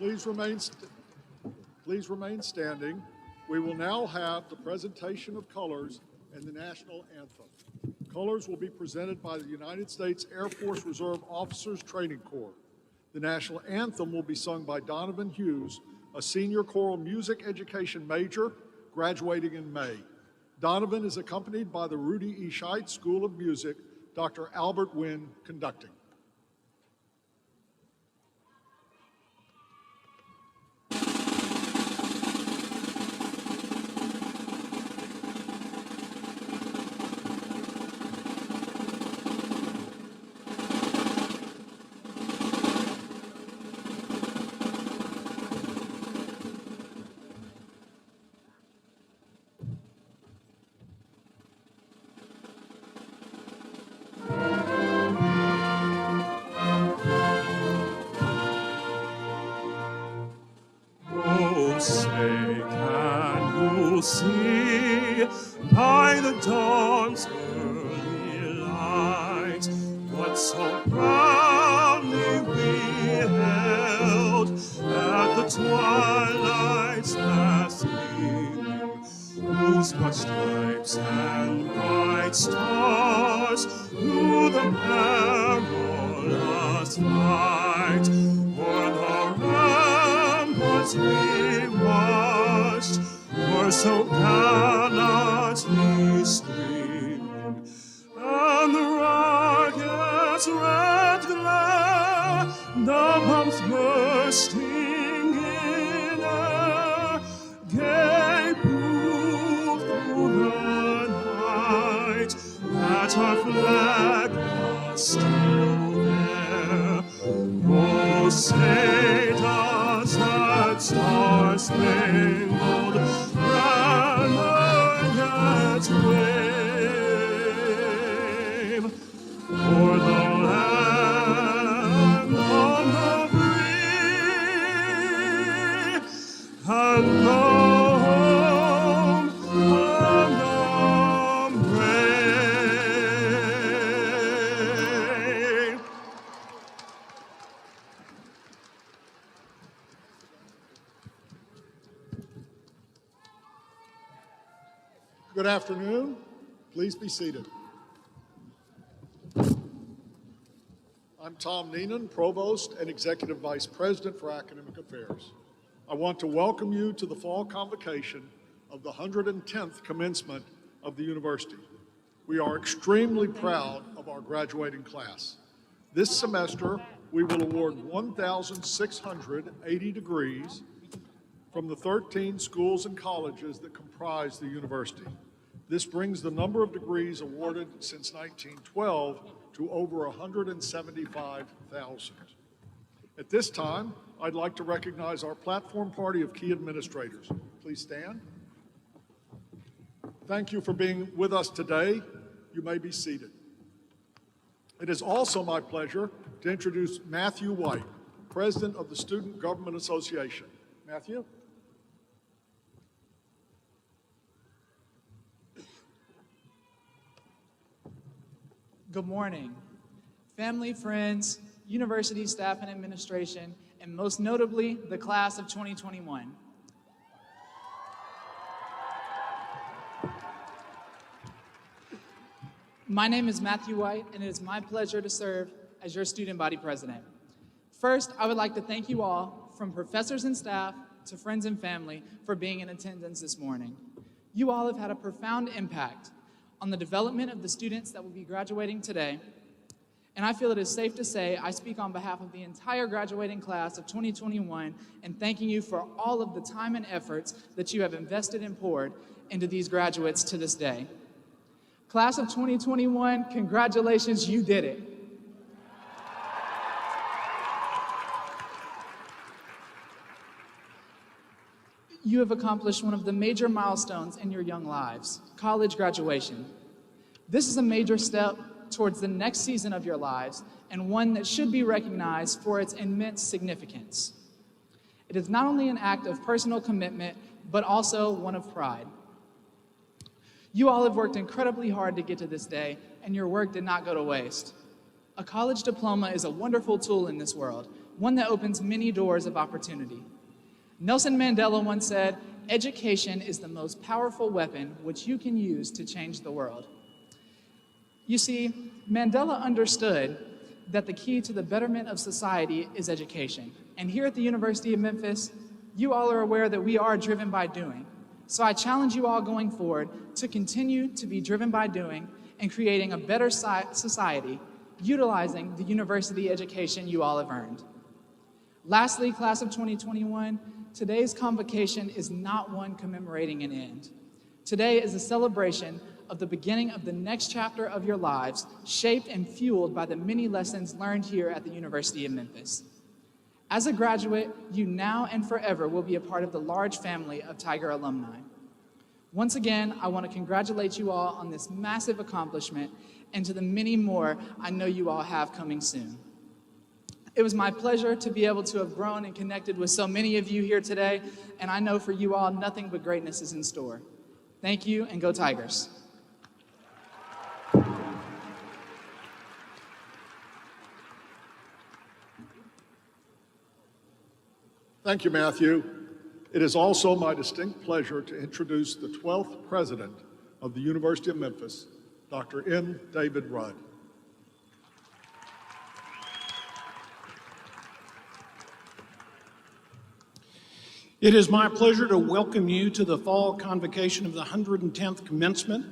Please remain standing. We will now have the presentation of colors and the national anthem. Colors will be presented by the United States Air Force Reserve Officers Training Corps. The national anthem will be sung by Donovan Hughes, a senior choral music education major graduating in May. Donovan is accompanied by the Rudy E. Scheidt School of Music, Dr. Albert Wynn conducting. See by the dawn's early light what so proudly we held at the twilight's last gleaming, whose broad stripes and bright stars through the perilous fight o'er the ramparts we watched were so gallantly streaming, and the rocket's red glare, the bombs bursting in air, gave proof through the night that our flag was still there. Oh, say does that star-spangled wave for the land on the free and the home of the brave. Good afternoon. Please be seated. I'm Tom Neenan, Provost and Executive Vice President for Academic Affairs. I want to welcome you to the fall convocation of the 110th commencement of the university. We are extremely proud of our graduating class. This semester, we will award 1,680 degrees from the 13 schools and colleges that comprise the university. This brings the number of degrees awarded since 1912 to over 175,000. At this time, I'd like to recognize our platform party of key administrators. Please stand. Thank you for being with us today. You may be seated. It is also my pleasure to introduce Matthew White, President of the Student Government Association. Matthew? Good morning, family, friends, university staff and administration, and most notably, the class of 2021. My name is Matthew White, and it is my pleasure to serve as your student body president. First, I would like to thank you all, from professors and staff to friends and family, for being in attendance this morning. You all have had a profound impact on the development of the students that will be graduating today, and I feel it is safe to say I speak on behalf of the entire graduating class of 2021 in thanking you for all of the time and efforts that you have invested and poured into these graduates to this day. Class of 2021, congratulations, you did it. You have accomplished one of the major milestones in your young lives, college graduation. This is a major step towards the next season of your lives, and one that should be recognized for its immense significance. It is not only an act of personal commitment, but also one of pride. You all have worked incredibly hard to get to this day, and your work did not go to waste. A college diploma is a wonderful tool in this world, one that opens many doors of opportunity. Nelson Mandela once said, "Education is the most powerful weapon which you can use to change the world." You see, Mandela understood that the key to the betterment of society is education. And here at the University of Memphis, you all are aware that we are driven by doing. So I challenge you all going forward to continue to be driven by doing and creating a better society, utilizing the university education you all have earned. Lastly, class of 2021, today's convocation is not one commemorating an end. Today is a celebration of the beginning of the next chapter of your lives, shaped and fueled by the many lessons learned here at the University of Memphis. As a graduate, you now and forever will be a part of the large family of Tiger alumni. Once again, I want to congratulate you all on this massive accomplishment and to the many more I know you all have coming soon. It was my pleasure to be able to have grown and connected with so many of you here today, and I know for you all, nothing but greatness is in store. Thank you, and go Tigers. Thank you, Matthew. It is also my distinct pleasure to introduce the 12th President of the University of Memphis, Dr. M. David Rudd. It is my pleasure to welcome you to the fall convocation of the 110th Commencement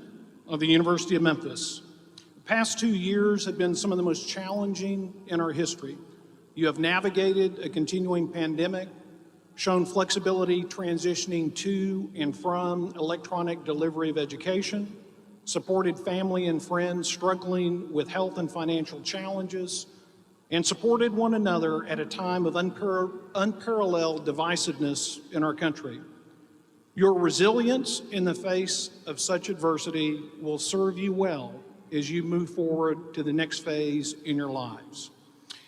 of the University of Memphis. The past 2 years have been some of the most challenging in our history. You have navigated a continuing pandemic, shown flexibility transitioning to and from electronic delivery of education, supported family and friends struggling with health and financial challenges, and supported one another at a time of unparalleled divisiveness in our country. Your resilience in the face of such adversity will serve you well as you move forward to the next phase in your lives.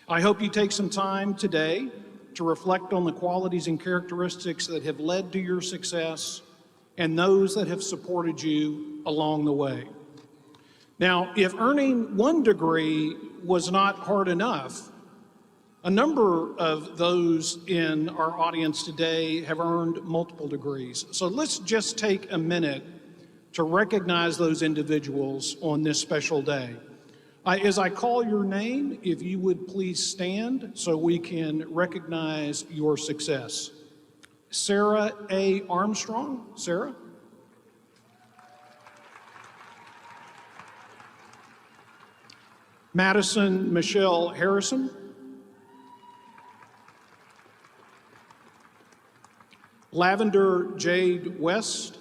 I hope you take some time today to reflect on the qualities and characteristics that have led to your success and those that have supported you along the way. Now, if earning one degree was not hard enough, a number of those in our audience today have earned multiple degrees. So let's just take a minute to recognize those individuals on this special day. As I call your name, if you would please stand so we can recognize your success. Sarah A. Armstrong. Sarah? Madison Michelle Harrison. Lavender Jade West.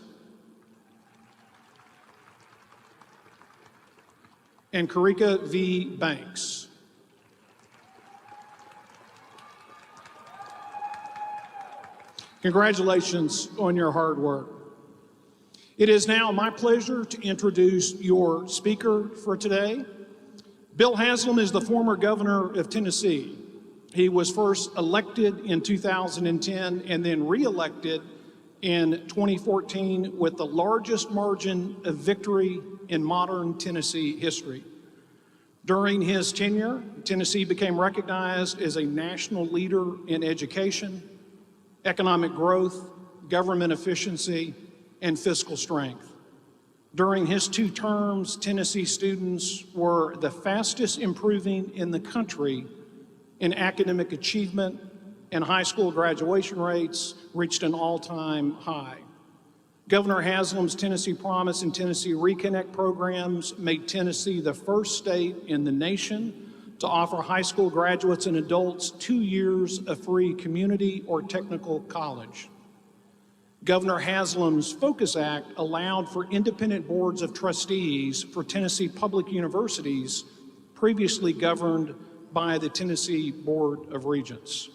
And Karika V. Banks. Congratulations on your hard work. It is now my pleasure to introduce your speaker for today. Bill Haslam is the former governor of Tennessee. He was first elected in 2010 and then re-elected in 2014 with the largest margin of victory in modern Tennessee history. During his tenure, Tennessee became recognized as a national leader in education, economic growth, government efficiency, and fiscal strength. During his 2 terms, Tennessee students were the fastest improving in the country in academic achievement, and high school graduation rates reached an all-time high. Governor Haslam's Tennessee Promise and Tennessee Reconnect programs made Tennessee the first state in the nation to offer high school graduates and adults 2 years of free community or technical college. Governor Haslam's Focus Act allowed for independent boards of trustees for Tennessee public universities previously governed by the Tennessee Board of Regents.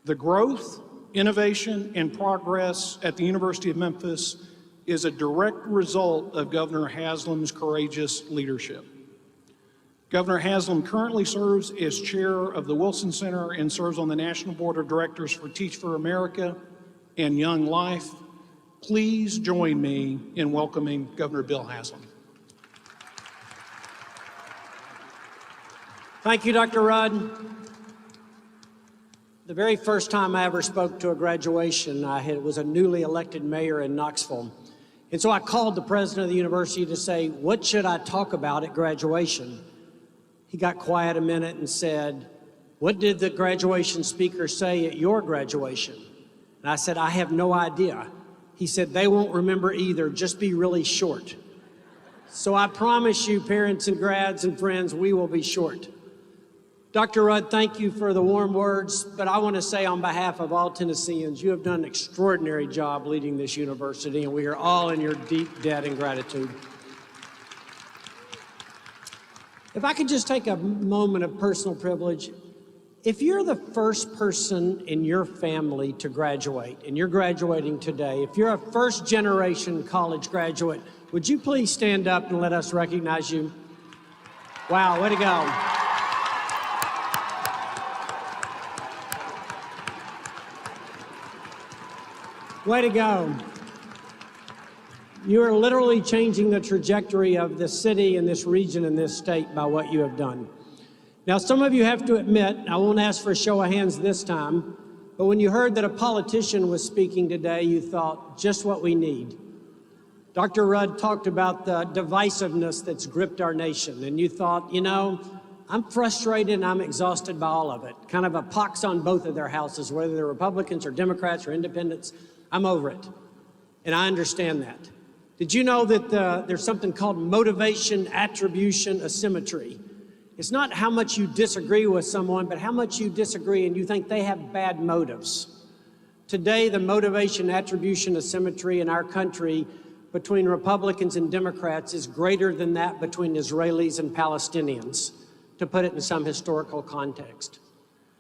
The growth, innovation, and progress at the University of Memphis is a direct result of Governor Haslam's courageous leadership. Governor Haslam currently serves as chair of the Wilson Center and serves on the National Board of Directors for Teach for America and Young Life. Please join me in welcoming Governor Bill Haslam. Thank you, Dr. Rudd. The very first time I ever spoke to a graduation, was a newly elected mayor in Knoxville. And so I called the president of the university to say, what should I talk about at graduation? He got quiet a minute and said, what did the graduation speaker say at your graduation? And I said, I have no idea. He said, they won't remember either, just be really short. So I promise you, parents and grads and friends, we will be short. Dr. Rudd, thank you for the warm words, but I want to say on behalf of all Tennesseans, you have done an extraordinary job leading this university, and we are all in your deep debt and gratitude. If I could just take a moment of personal privilege, if you're the first person in your family to graduate, and you're graduating today, if you're a first-generation college graduate, would you please stand up and let us recognize you? Wow, way to go. Way to go. You are literally changing the trajectory of this city and this region and this state by what you have done. Now, some of you have to admit, I won't ask for a show of hands this time, but when you heard that a politician was speaking today, you thought, just what we need. Dr. Rudd talked about the divisiveness that's gripped our nation, and you thought, you know, I'm frustrated and I'm exhausted by all of it. Kind of a pox on both of their houses, whether they're Republicans or Democrats or independents. I'm over it, and I understand that. Did you know that there's something called motivation, attribution, asymmetry? It's not how much you disagree with someone, but how much you disagree and you think they have bad motives. Today, the motivation, attribution, asymmetry in our country between Republicans and Democrats is greater than that between Israelis and Palestinians, to put it in some historical context.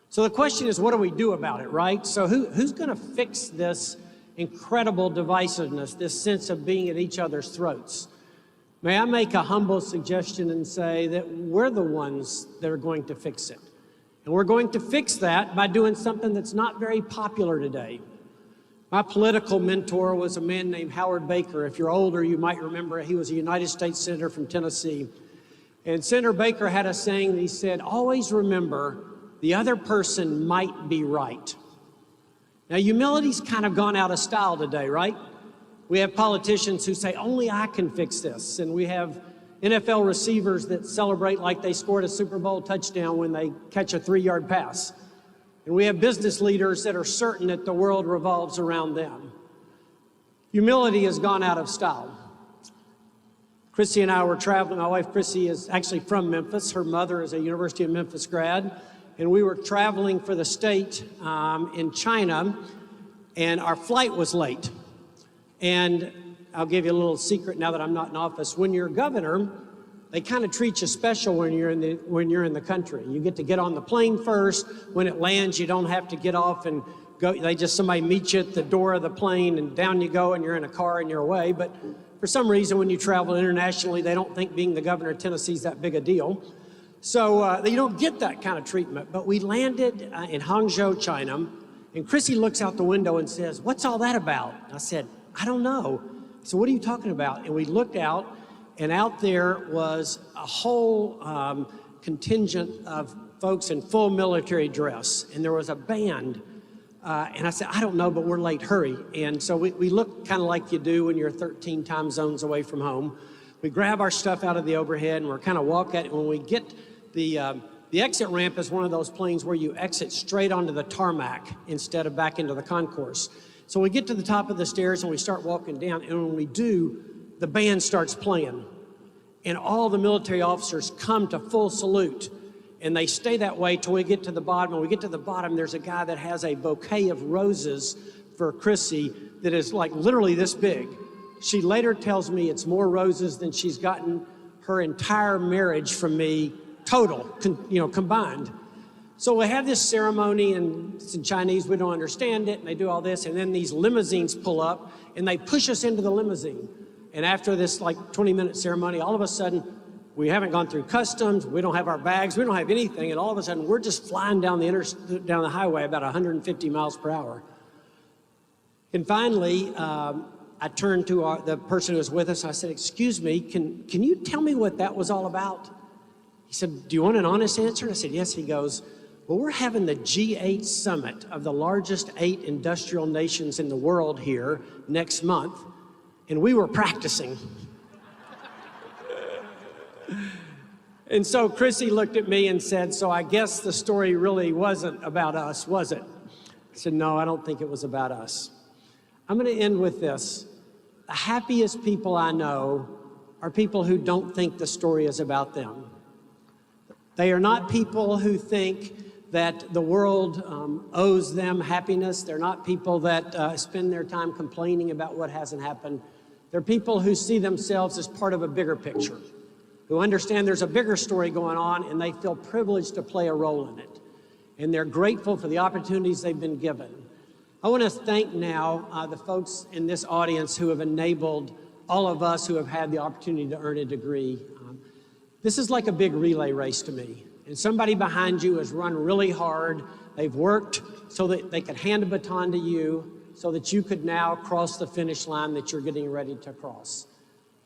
So the question is, what do we do about it, right? So who's going to fix this incredible divisiveness, this sense of being at each other's throats? May I make a humble suggestion and say that we're the ones that are going to fix it. And we're going to fix that by doing something that's not very popular today. My political mentor was a man named Howard Baker. If you're older, you might remember he was a United States Senator from Tennessee. And Senator Baker had a saying that he said, always remember the other person might be right. Now, humility's kind of gone out of style today, right? We have politicians who say, only I can fix this. And we have NFL receivers that celebrate like they scored a Super Bowl touchdown when they catch a 3-yard pass. And we have business leaders that are certain that the world revolves around them. Humility has gone out of style. Chrissy and I were traveling. My wife, Chrissy, is actually from Memphis. Her mother is a University of Memphis grad. And we were traveling for the state in China, and our flight was late. And I'll give you a little secret now that I'm not in office. When you're governor, they kind of treat you special when you're in the country. You get to get on the plane first. When it lands, you don't have to get off and go. Somebody meets you at the door of the plane, and down you go, and you're in a car and you're away. But for some reason, when you travel internationally, they don't think being the governor of Tennessee is that big a deal. So you don't get that kind of treatment. But we landed in Hangzhou, China, and Chrissy looks out the window and says, "What's all that about?" I said, "I don't know." So what are you talking about? And we looked out, and out there was a whole contingent of folks in full military dress, and there was a band. And I said, "I don't know, but we're late, hurry." And so we looked kind of like you do when you're 13 time zones away from home. We grab our stuff out of the overhead, and we're kind of walk at it. When we get the exit ramp is one of those planes where you exit straight onto the tarmac instead of back into the concourse. So we get to the top of the stairs and we start walking down, and when we do, the band starts playing. And all the military officers come to full salute, and they stay that way till we get to the bottom. When we get to the bottom, there's a guy that has a bouquet of roses for Chrissy that is like literally this big. She later tells me it's more roses than she's gotten her entire marriage from me, total, combined. So we have this ceremony, and it's in Chinese, we don't understand it, and they do all this, and then these limousines pull up, and they push us into the limousine. And after this 20-minute ceremony, all of a sudden, we haven't gone through customs, we don't have our bags, we don't have anything, and all of a sudden, we're just flying down the highway about 150 miles per hour. And finally, I turned to the person who was with us. I said, "Excuse me, can you tell me what that was all about?" He said, do you want an honest answer? And I said, yes. He goes, well, we're having the G8 summit of the largest 8 industrial nations in the world here next month, and we were practicing. And so Chrissy looked at me and said, so I guess the story really wasn't about us, was it? I said, no, I don't think it was about us. I'm going to end with this. The happiest people I know are people who don't think the story is about them. They are not people who think that the world owes them happiness. They're not people that spend their time complaining about what hasn't happened. They're people who see themselves as part of a bigger picture, who understand there's a bigger story going on, and they feel privileged to play a role in it. And they're grateful for the opportunities they've been given. I want to thank now the folks in this audience who have enabled all of us who have had the opportunity to earn a degree. This is like a big relay race to me. And somebody behind you has run really hard. They've worked so that they could hand a baton to you so that you could now cross the finish line that you're getting ready to cross.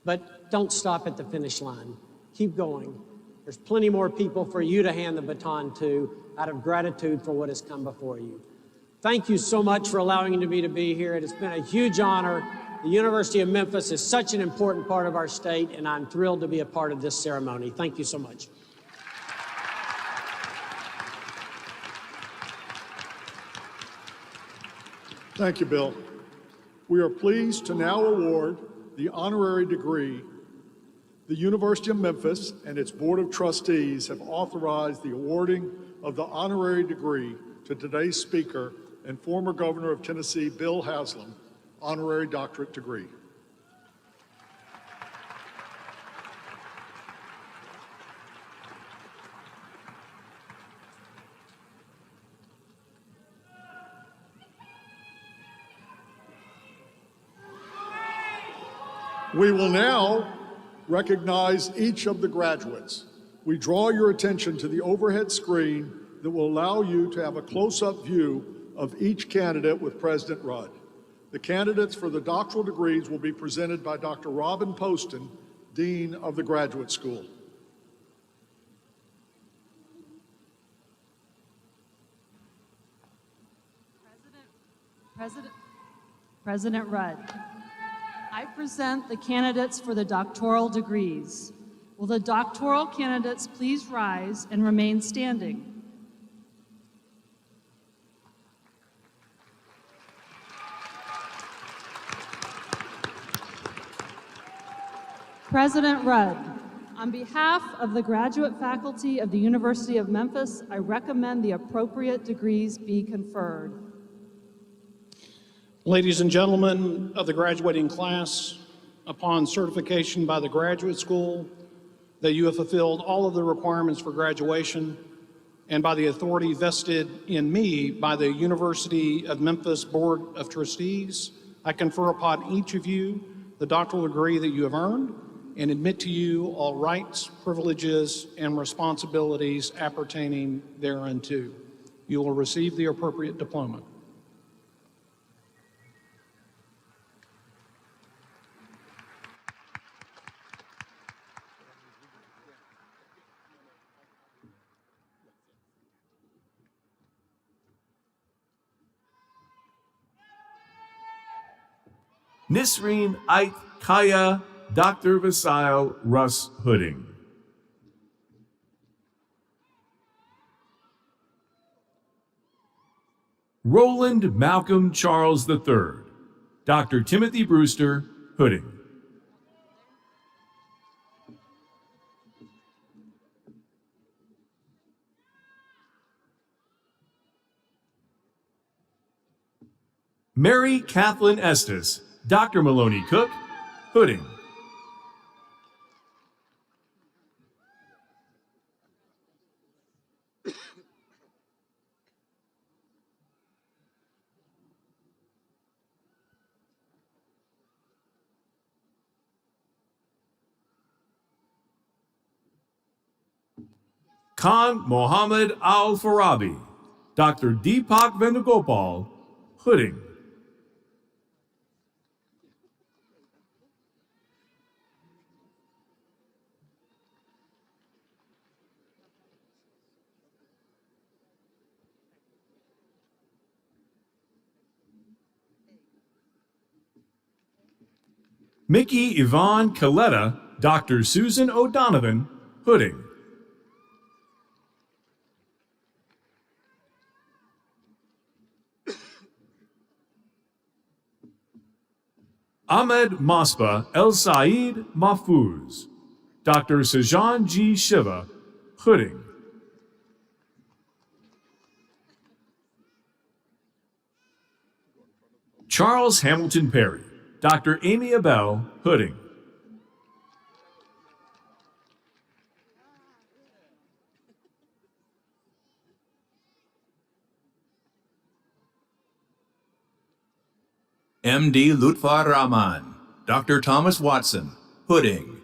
But don't stop at the finish line. Keep going. There's plenty more people for you to hand the baton to out of gratitude for what has come before you. Thank you so much for allowing me to be here. It has been a huge honor. The University of Memphis is such an important part of our state, and I'm thrilled to be a part of this ceremony. Thank you so much. Thank you, Bill. We are pleased to now award the honorary degree. The University of Memphis and its Board of Trustees have authorized the awarding of the honorary degree to today's speaker and former Governor of Tennessee, Bill Haslam, honorary doctorate degree. We will now recognize each of the graduates. We draw your attention to the overhead screen that will allow you to have a close-up view of each candidate with President Rudd. The candidates for the doctoral degrees will be presented by Dr. Robin Poston, Dean of the Graduate School. President Rudd, I present the candidates for the doctoral degrees. Will the doctoral candidates please rise and remain standing? President Rudd, on behalf of the graduate faculty of the University of Memphis, I recommend the appropriate degrees be conferred. Ladies and gentlemen of the graduating class, upon certification by the graduate school that you have fulfilled all of the requirements for graduation, and by the authority vested in me by the University of Memphis Board of Trustees, I confer upon each of you the doctoral degree that you have earned and admit to you all rights, privileges, and responsibilities appertaining thereunto. You will receive the appropriate diploma. Nisreen Ait Kaya Dr. Vasile Russ Hooding. Roland Malcolm Charles III, Dr. Timothy Brewster Hooding. Mary Kathleen Estes, Dr. Maloney Cook Hooding. Khan Mohammed Al-Farabi, Dr. Deepak Venugopal Hooding. Mickey Yvonne Coletta, Dr. Susan O'Donovan, Hooding. Ahmed Maspa El Saeed Mahfouz, Dr. Sajan G. Shiva, Hooding. Charles Hamilton Perry, Dr. Amy Abel, Hooding. M.D. Lutfar Rahman, Dr. Thomas Watson, Hooding.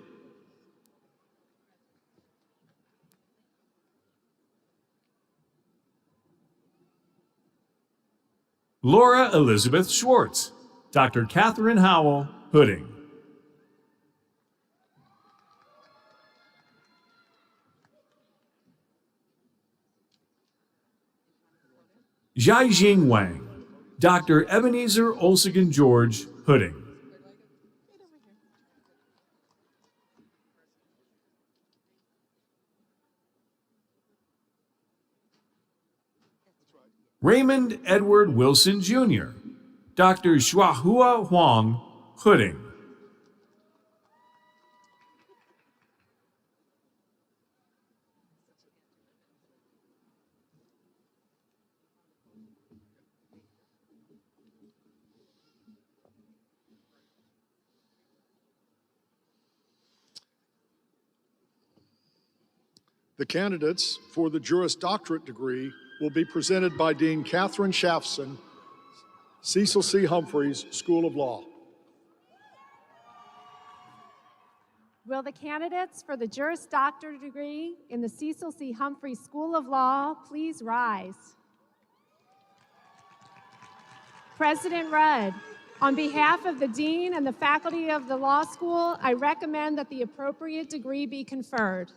Laura Elizabeth Schwartz, Dr. Catherine Howell, Hooding. Jiajing Wang, Dr. Ebenezer Olsegan George, Hooding. Raymond Edward Wilson Jr., Dr. Shuahua Huang, Hooding. The candidates for the Juris Doctorate degree will be presented by Dean Catherine Schaffson, Cecil C. Humphreys School of Law. Will the candidates for the Juris Doctorate degree in the Cecil C. Humphreys School of Law please rise? President Rudd, on behalf of the Dean and the faculty of the law school, I recommend that the appropriate degree be conferred.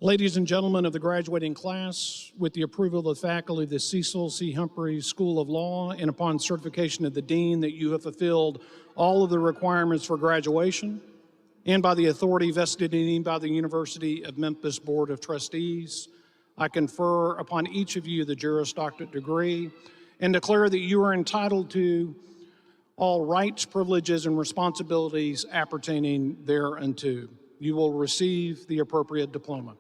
Ladies and gentlemen of the graduating class, with the approval of the faculty of the Cecil C. Humphreys School of Law and upon certification of the Dean that you have fulfilled all of the requirements for graduation, and by the authority vested in me by the University of Memphis Board of Trustees, I confer upon each of you the Juris Doctorate degree and declare that you are entitled to all rights, privileges, and responsibilities appertaining thereunto. You will receive the appropriate diploma.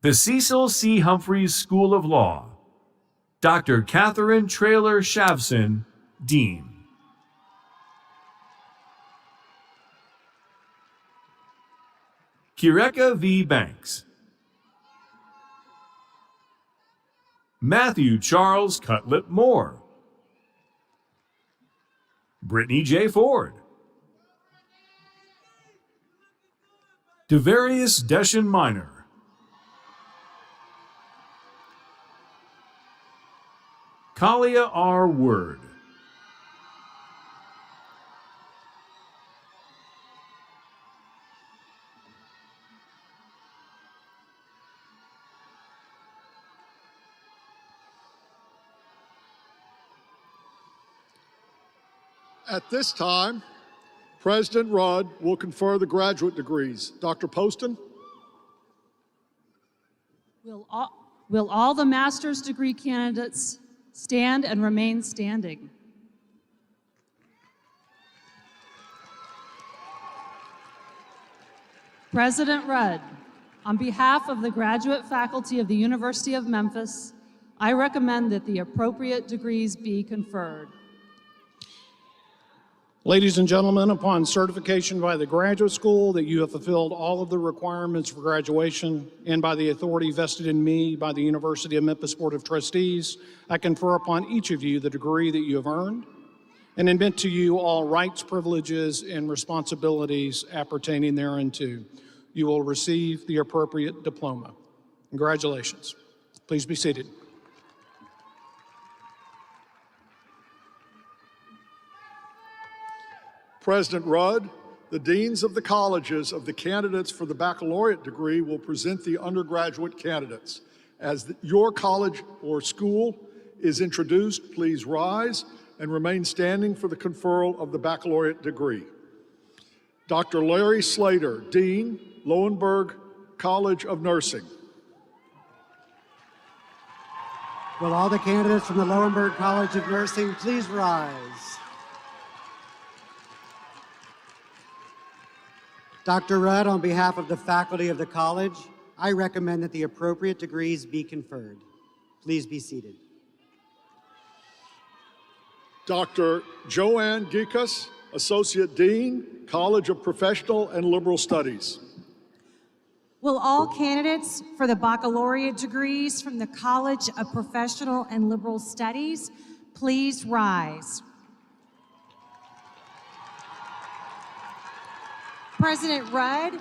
The Cecil C. Humphreys School of Law, Dr. Catherine Traylor Shavson, Dean. Kireka V. Banks. Matthew Charles Cutlip Moore. Brittany J. Ford. Devarius Deschen Minor. Kalia R. Word. At this time, President Rudd will confer the graduate degrees. Dr. Poston? Will all the master's degree candidates stand and remain standing? President Rudd, on behalf of the graduate faculty of the University of Memphis, I recommend that the appropriate degrees be conferred. Ladies and gentlemen, upon certification by the graduate school that you have fulfilled all of the requirements for graduation and by the authority vested in me by the University of Memphis Board of Trustees, I confer upon each of you the degree that you have earned and admit to you all rights, privileges, and responsibilities appertaining thereunto. You will receive the appropriate diploma. Congratulations. Please be seated. President Rudd, the deans of the colleges of the candidates for the baccalaureate degree will present the undergraduate candidates. As your college or school is introduced, please rise and remain standing for the conferral of the baccalaureate degree. Dr. Larry Slater, Dean, Lowenberg College of Nursing. Will all the candidates from the Lowenberg College of Nursing please rise? Dr. Rudd, on behalf of the faculty of the college, I recommend that the appropriate degrees be conferred. Please be seated. Dr. Joanne Gikas, Associate Dean, College of Professional and Liberal Studies. Will all candidates for the baccalaureate degrees from the College of Professional and Liberal Studies please rise? President Rudd,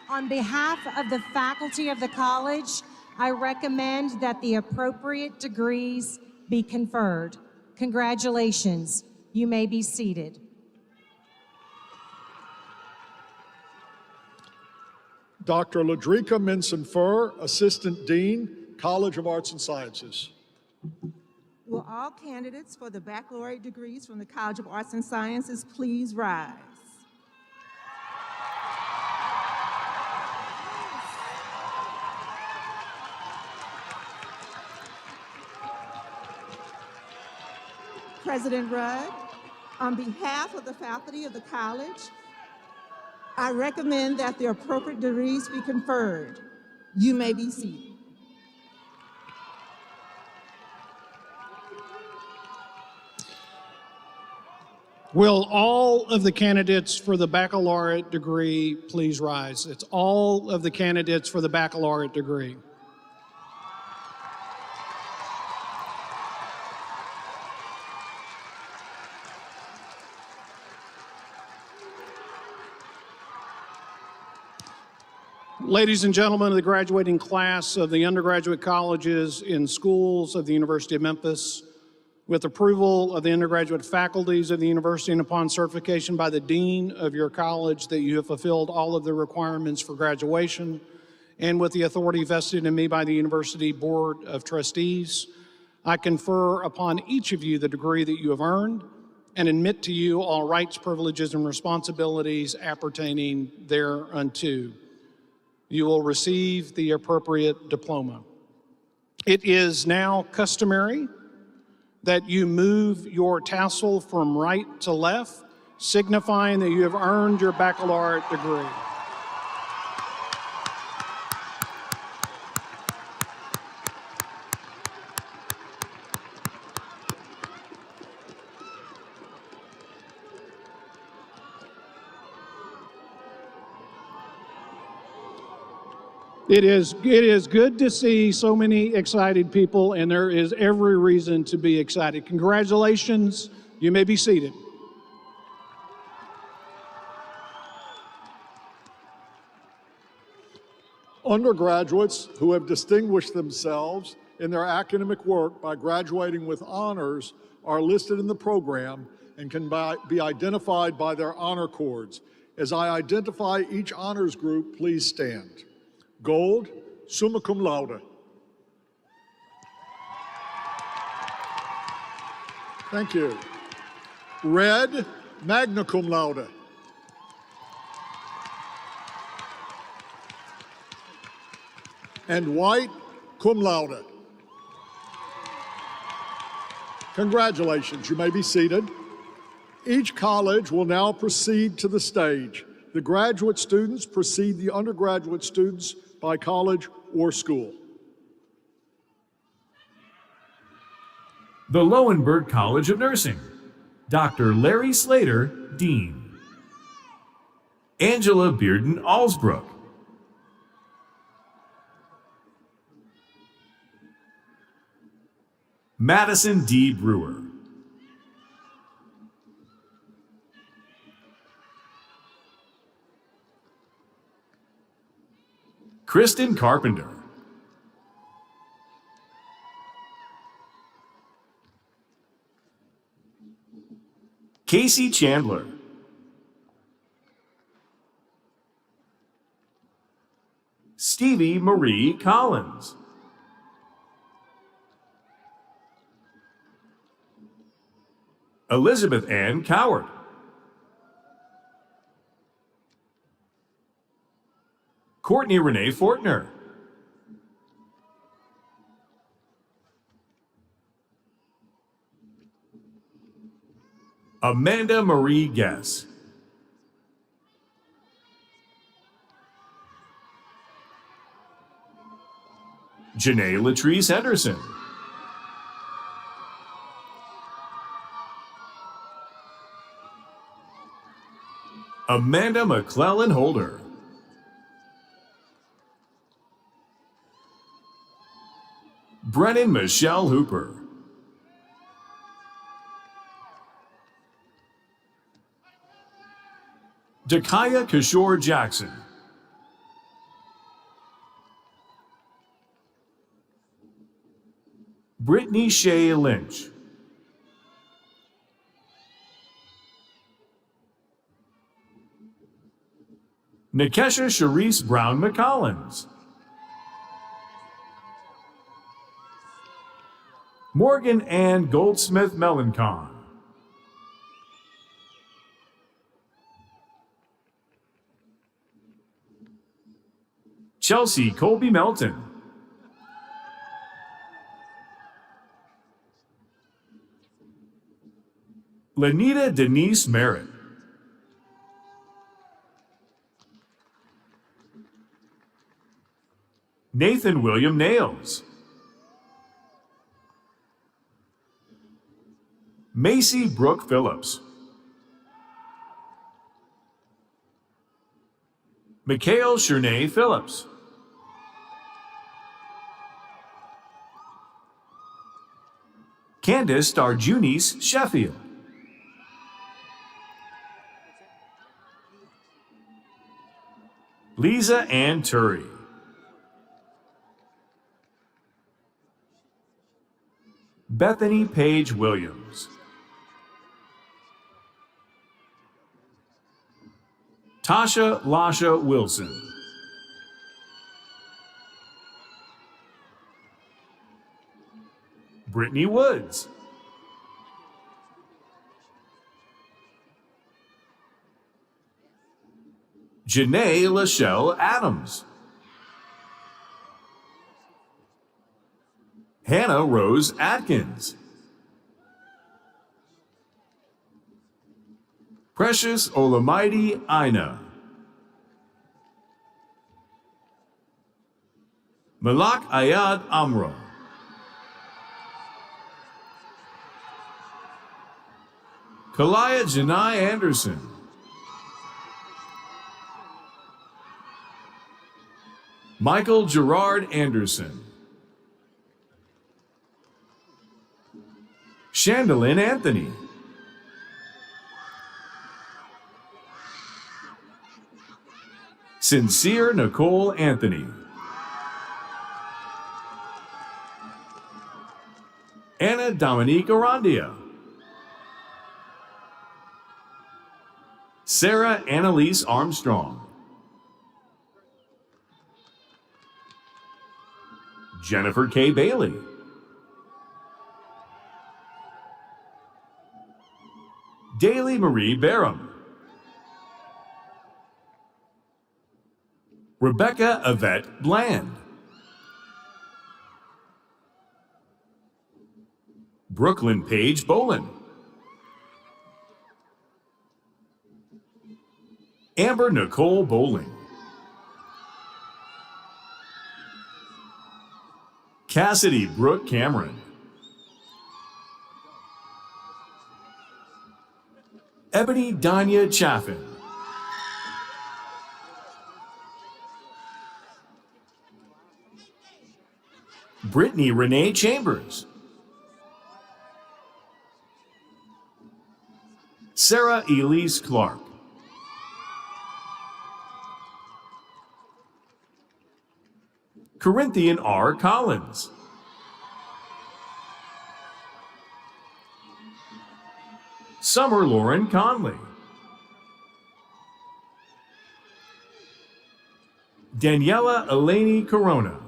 on behalf of the faculty of the college, I recommend that the appropriate degrees be conferred. Congratulations. You may be seated. Dr. Ladrika Minson-Furr, Assistant Dean, College of Arts and Sciences. Will all candidates for the baccalaureate degrees from the College of Arts and Sciences please rise? President Rudd, on behalf of the faculty of the college, I recommend that the appropriate degrees be conferred. You may be seated. Will all of the candidates for the baccalaureate degree please rise? It's all of the candidates for the baccalaureate degree. Ladies and gentlemen of the graduating class of the undergraduate colleges and schools of the University of Memphis, with approval of the undergraduate faculties of the university and upon certification by the dean of your college that you have fulfilled all of the requirements for graduation, and with the authority vested in me by the University Board of Trustees, I confer upon each of you the degree that you have earned and admit to you all rights, privileges, and responsibilities appertaining thereunto. You will receive the appropriate diploma. It is now customary that you move your tassel from right to left, signifying that you have earned your baccalaureate degree. It is good to see so many excited people, and there is every reason to be excited. Congratulations. You may be seated. Undergraduates who have distinguished themselves in their academic work by graduating with honors are listed in the program and can be identified by their honor cords. As I identify each honors group, please stand. Gold, summa cum laude. Thank you. Red, magna cum laude. And white, cum laude. Congratulations, you may be seated. Each college will now proceed to the stage. The graduate students precede the undergraduate students by college or school. The Lowenberg College of Nursing, Dr. Larry Slater, Dean. Angela Bearden Alsbrook. Madison D. Brewer. Kristen Carpenter. Casey Chandler. Stevie Marie Collins. Elizabeth Ann Coward. Courtney Renee Fortner. Amanda Marie Guess. Janae Latrice Henderson. Amanda McClellan Holder. Brennan Michelle Hooper. Dakaya Kishore Jackson. Brittany Shea Lynch. Nikesha Sharice Brown McCollins. Morgan Ann Goldsmith Melancon. Chelsea Colby Melton. Lenita Denise Merritt. Nathan William Nails. Macy Brooke Phillips. Mikhail Shernay Phillips. Candace Darjunice Sheffield. Lisa Ann Turry. Bethany Page Williams. Tasha Lasha Wilson. Brittany Woods. Janae Lachelle Adams. Hannah Rose Atkins. Precious Olamighty Ina. Malak Ayad Amro. Kalaya Janai Anderson. Michael Gerard Anderson. Chandalyn Anthony. Sincere Nicole Anthony. Anna Dominique Arandia. Sarah Annalise Armstrong. Jennifer K. Bailey. Daly Marie Barham. Rebecca Yvette Bland. Brooklyn Paige Bolin. Amber Nicole Bowling. Cassidy Brooke Cameron. Ebony Danya Chaffin. Brittany Renee Chambers. Sarah Elise Clark. Corinthian R. Collins, Summer Lauren Conley, Daniela Eleni Corona,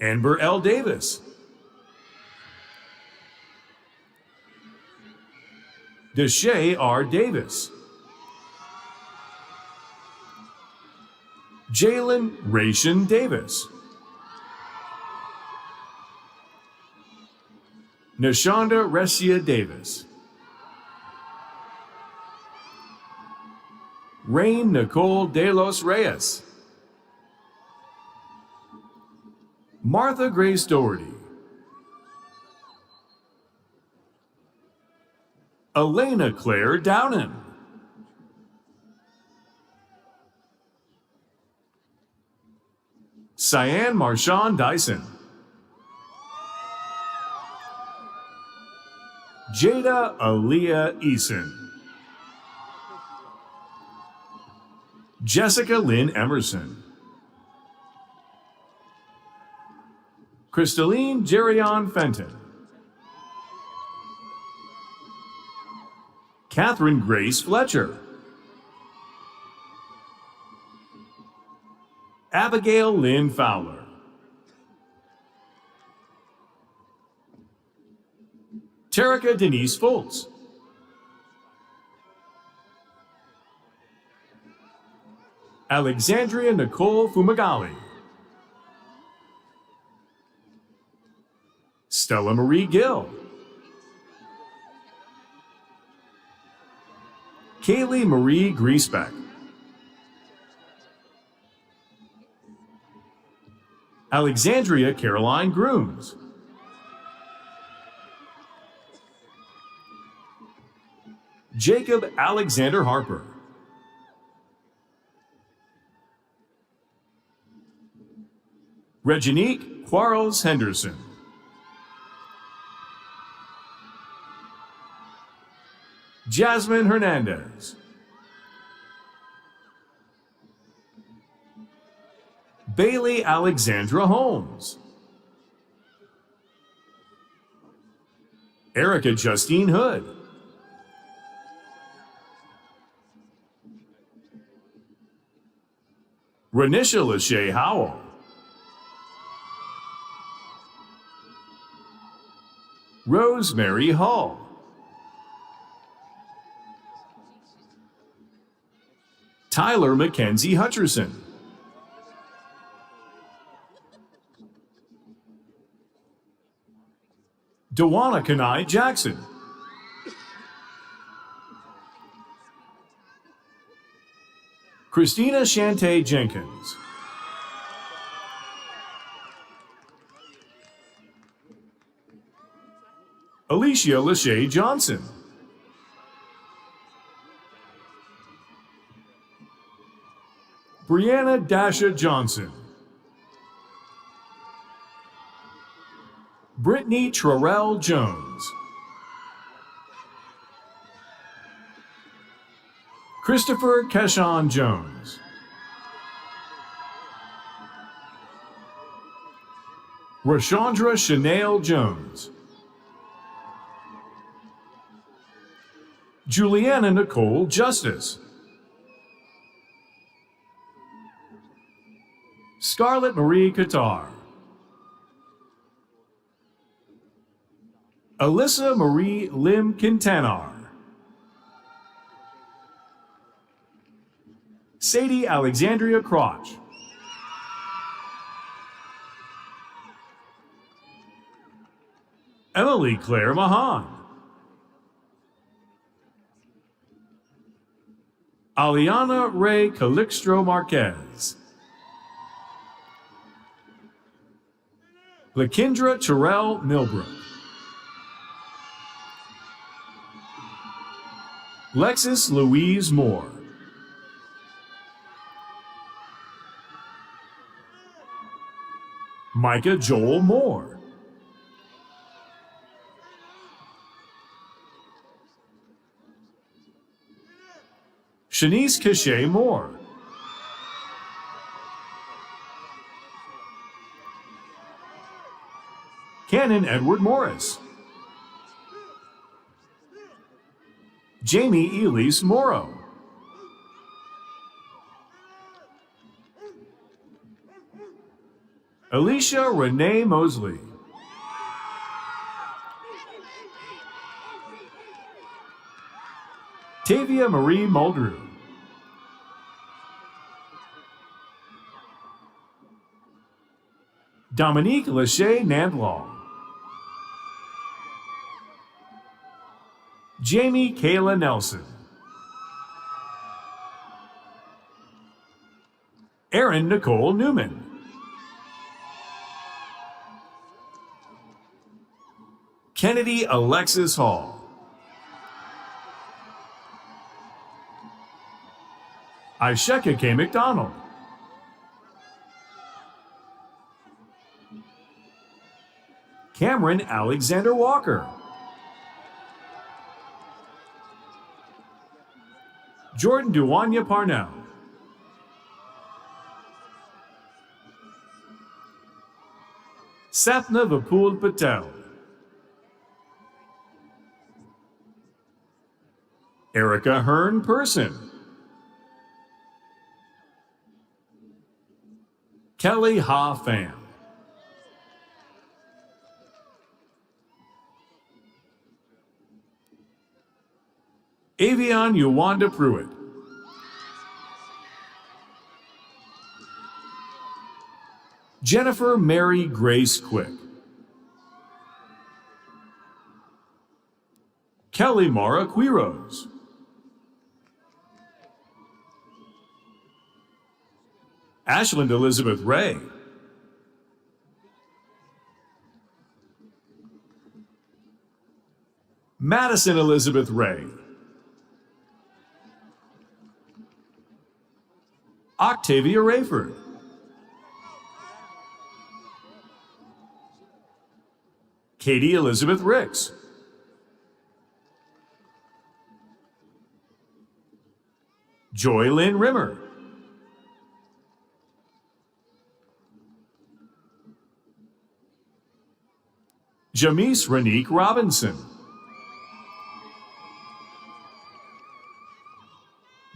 Amber L. Davis, Deshae R. Davis, Jalen Rayshon Davis, Nashonda Resia Davis, Rain Nicole De Los Reyes, Martha Grace Doherty, Elena Claire Downen, Cyan Marshawn Dyson, Jada Aaliyah Eason, Jessica Lynn Emerson, Crystalline Jerion Fenton, Catherine Grace Fletcher, Abigail Lynn Fowler, Terica Denise Foltz, Alexandria Nicole Fumagalli, Stella Marie Gill, Kaylee Marie Griesbeck, Alexandria Caroline Grooms, Jacob Alexander Harper, Reginique Quarles Henderson, Jasmine Hernandez, Bailey Alexandra Holmes, Erica Justine Hood, Renisha Lachey Howell, Rosemary Hall, Tyler Mackenzie Hutcherson, Dewana Kanai Jackson, Christina Shante Jenkins, Alicia Lachey Johnson, Brianna Dasha Johnson, Brittany Trarell Jones, Christopher Keshawn Jones, Rashandra Chanel Jones, Juliana Nicole Justice, Scarlett Marie Qatar, Alyssa Marie Lim Quintanar, Sadie Alexandria Crotch, Emily Claire Mahan, Aliana Ray Calixtro Marquez, Lakindra Terrell Milbrook, Lexis Louise Moore, Micah Joel Moore, Shanice Cachet Moore, Canon Edward Morris, Jamie Elise Morrow, Alicia Renee Mosley, Tavia Marie Muldrew, Dominique Lachey Nandlaw, Jamie Kayla Nelson, Erin Nicole Newman, Kennedy Alexis Hall, Isheka K. McDonald, Cameron Alexander Walker, Jordan Duanya Parnell, Sapna Vipul Patel, Erica Hearn Person, Kelly Ha Pham, Avion Yuwanda Pruitt, Jennifer Mary Grace Quick, Kelly Mara Quiros, Ashland Elizabeth Ray, Madison Elizabeth Ray, Octavia Rayford, Katie Elizabeth Ricks, Joy Lynn Rimmer, Jamise Renique Robinson,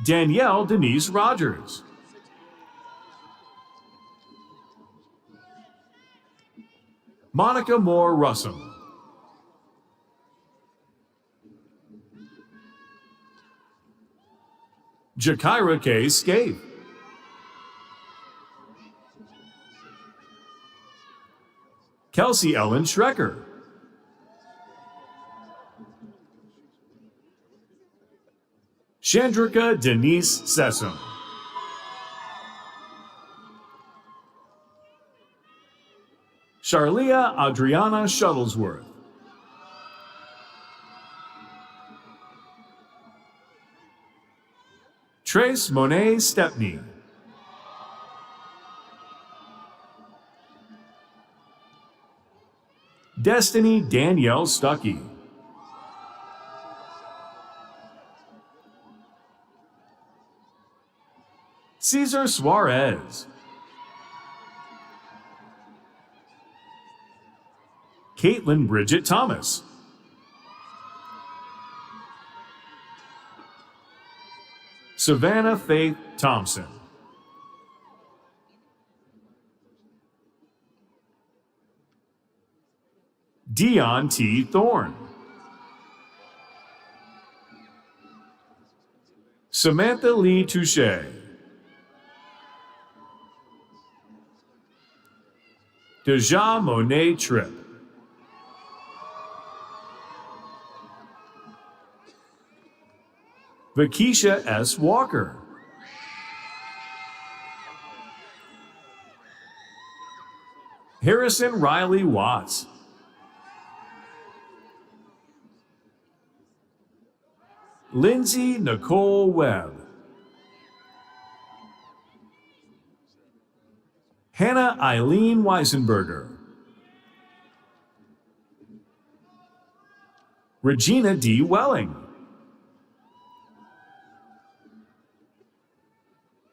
Danielle Denise Rogers, Monica Moore Russum, Jakira K. Scaife, Kelsey Ellen Schrecker, Chandrika Denise Sessom, Charlia Adriana Shuttlesworth, Trace Monet Stepney, Destiny Danielle Stuckey, Cesar Suarez, Caitlin Bridget Thomas, Savannah Faith Thompson, Dion T. Thorne, Samantha Lee Touche, Deja Monet Tripp, Vakisha S. Walker, Harrison Riley Watts, Lindsay Nicole Webb, Hannah Eileen Weisenberger, Regina D. Welling,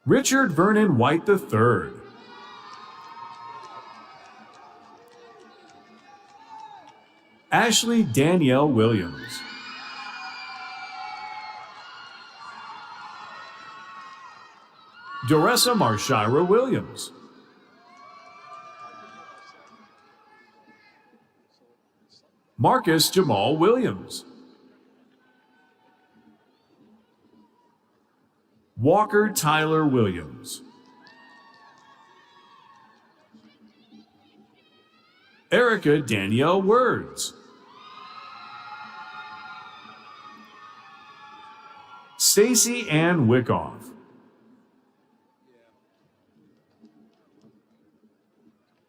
Richard Vernon White III, Ashley Danielle Williams. Doressa Marshira Williams. Marcus Jamal Williams. Walker Tyler Williams. Erica Danielle Words. Stacy Ann Wickoff.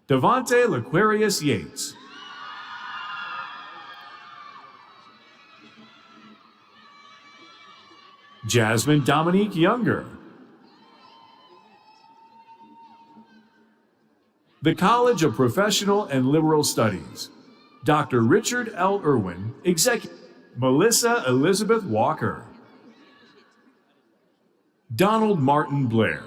Devontae Laquarius Yates. Jasmine Dominique Younger. The College of Professional and Liberal Studies. Dr. Richard L. Irwin, Executive. Melissa Elizabeth Walker. Donald Martin Blair.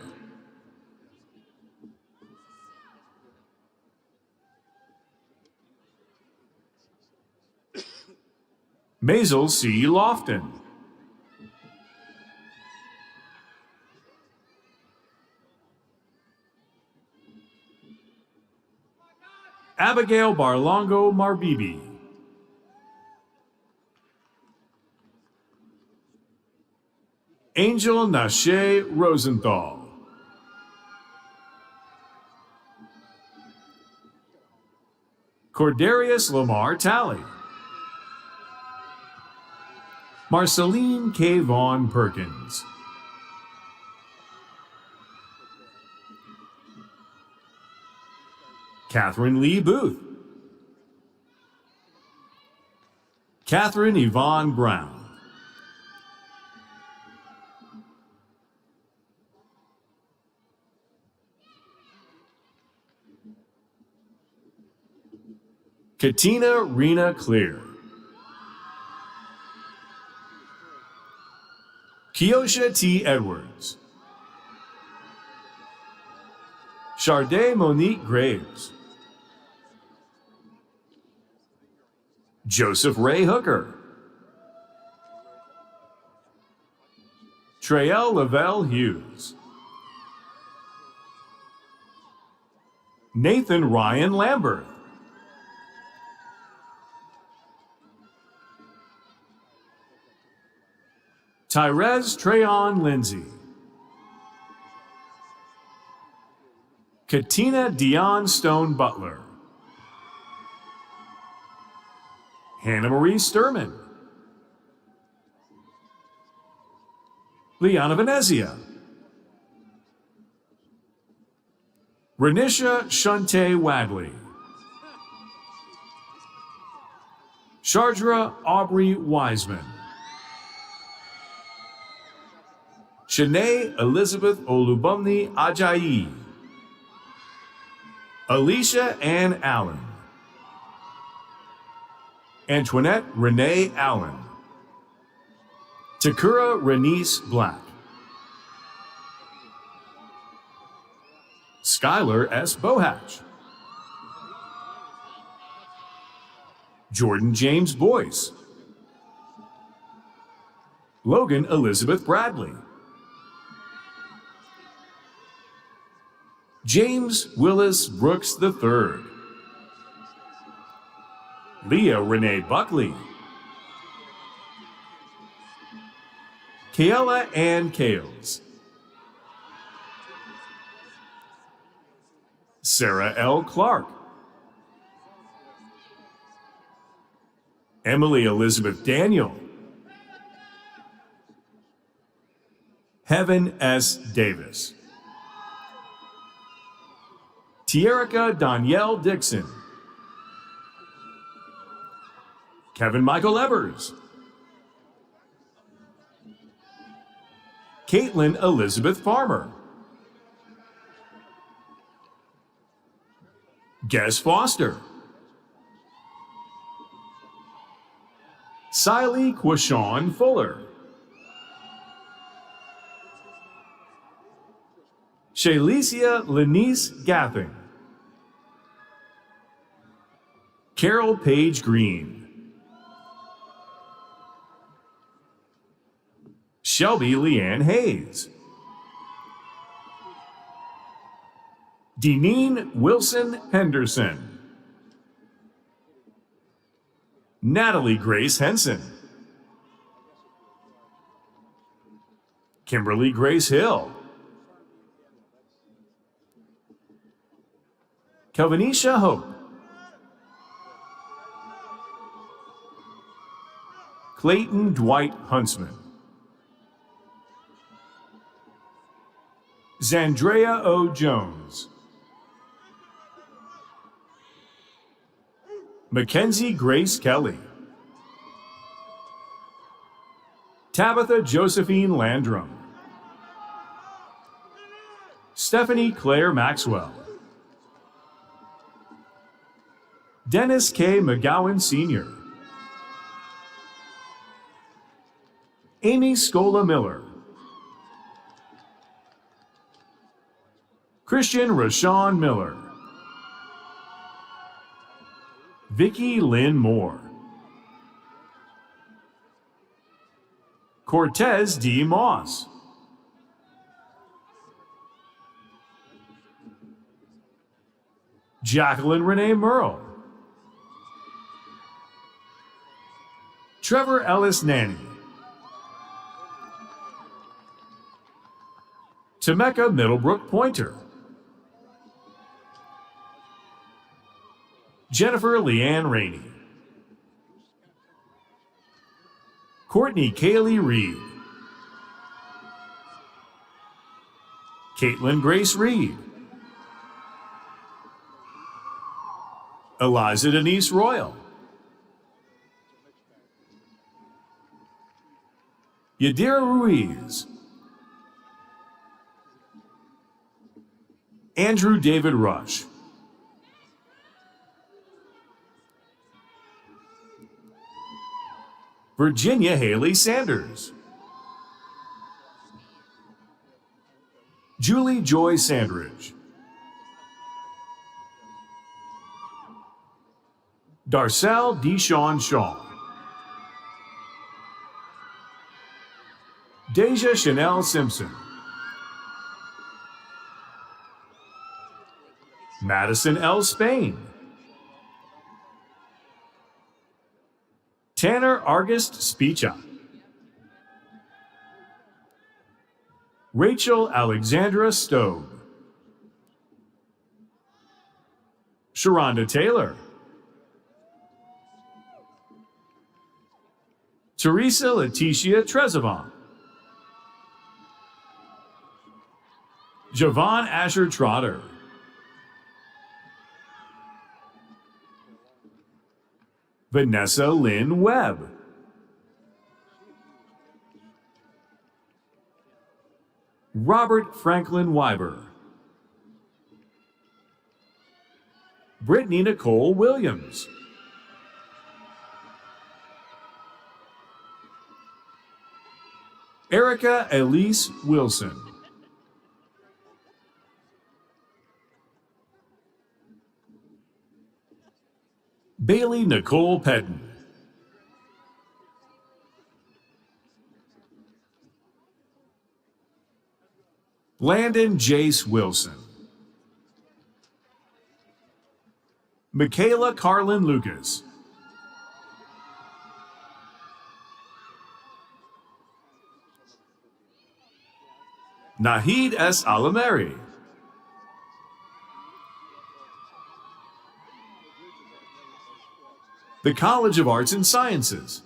Maisel C. Lofton. Abigail Barlongo Marbibi. Angel Nashe Rosenthal. Cordarius Lamar Talley. Marceline K. Vaughn Perkins. Catherine Lee Booth. Catherine Yvonne Brown. Katina Rena Clear. Kiosha T. Edwards. Charday Monique Graves. Joseph Ray Hooker. Trael Lavelle Hughes. Nathan Ryan Lambert. Tyrez Trayon Lindsay. Katina Dion Stone Butler. Hannah Marie Sturman. Liana Venezia. Renisha Shante Wadley. Shardra Aubrey Wiseman. Shanae Elizabeth Olubumni Ajayi. Alicia Ann Allen. Antoinette Renee Allen. Takura Renice Black. Skylar S. Bohatch. Jordan James Boyce. Logan Elizabeth Bradley. James Willis Brooks III. Leah Renee Buckley. Kayla Ann Kales. Sarah L. Clark. Emily Elizabeth Daniel. Heaven S. Davis. Tierica Danielle Dixon. Kevin Michael Evers. Caitlin Elizabeth Farmer. Guess Foster. Siley Quashawn Fuller. Shalicia Lenice Gathing. Carol Page Green. Shelby Leanne Hayes. Deneen Wilson Henderson. Natalie Grace Henson. Kimberly Grace Hill. Kelvinisha Hope. Clayton Dwight Huntsman. Zandrea O. Jones. Mackenzie Grace Kelly. Tabitha Josephine Landrum. Stephanie Claire Maxwell. Dennis K. McGowan Sr. Amy Scola Miller. Christian Rashawn Miller. Vicki Lynn Moore. Cortez D. Moss. Jacqueline Renee Merle. Trevor Ellis Nanny. Temecca Middlebrook Pointer. Jennifer Leanne Rainey. Courtney Kaylee Reed. Caitlin Grace Reed. Eliza Denise Royal. Yadira Ruiz. Andrew David Rush. Virginia Haley Sanders. Julie Joy Sandridge. Darcel Deshawn Shaw. Deja Chanel Simpson. Madison L. Spain. Tanner Argist Speecha. Rachel Alexandra Stowe. Sharonda Taylor. Teresa Leticia Trezevant. Javon Asher Trotter. Vanessa Lynn Webb. Robert Franklin Weiber. Brittany Nicole Williams. Erica Elise Wilson. Bailey Nicole Pedden. Landon Jace Wilson. Michaela Carlin Lucas. Nahid S. Alameri. The College of Arts and Sciences,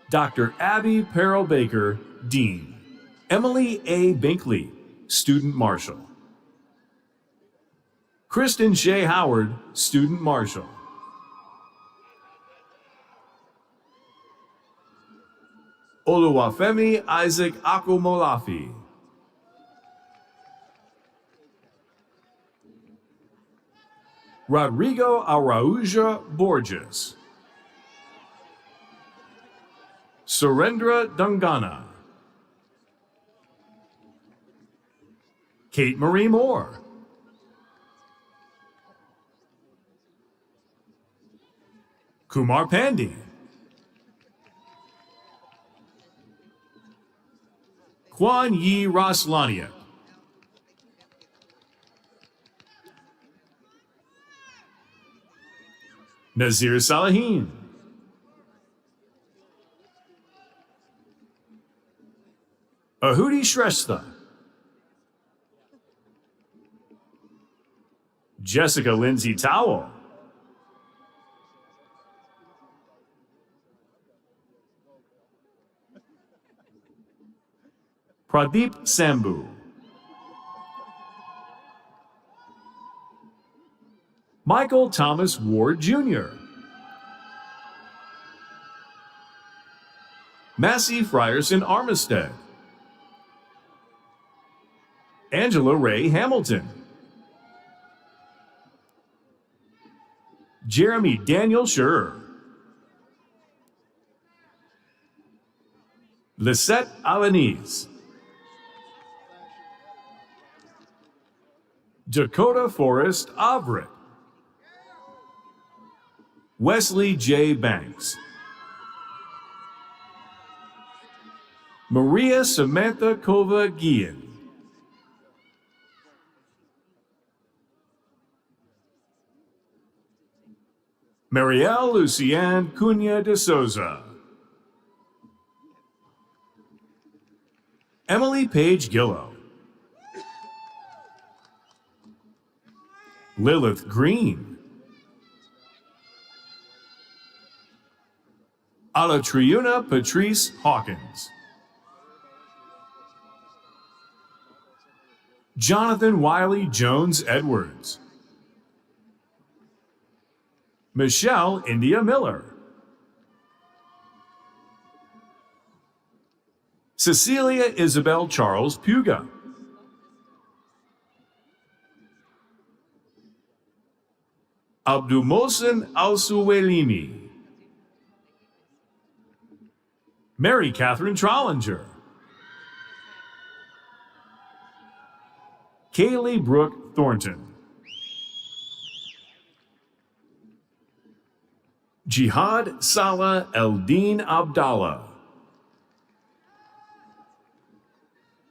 Dr. Abby Perrell Baker, Dean. Emily A. Binkley, Student Marshal. Kristen Shea Howard, Student Marshal. Oluwafemi Isaac Akomolafi. Rodrigo Araujo Borges. Surendra Dungana. Kate Marie Moore. Kumar Pandey. Kwan Yi Raslania. Nazir Salahin. Ahudi Shrestha. Jessica Lindsay Towell. Pradeep Sambhu. Michael Thomas Ward Jr. Massey Frierson Armistead. Angela Ray Hamilton. Jeremy Daniel Scherer. Lisette Alanis. Dakota Forrest Avrit. Wesley J. Banks. Maria Samantha Kova Guillen. Marielle Lucienne Cunha de Souza. Emily Page Gillow. Lilith Green. Alatriuna Patrice Hawkins. Jonathan Wiley Jones Edwards. Michelle India Miller. Cecilia Isabel Charles Puga. Abdulmohsen Al-Suwailimi. Mary Catherine Trollinger. Kaylee Brooke Thornton. Jihad Salah Eldin Abdallah.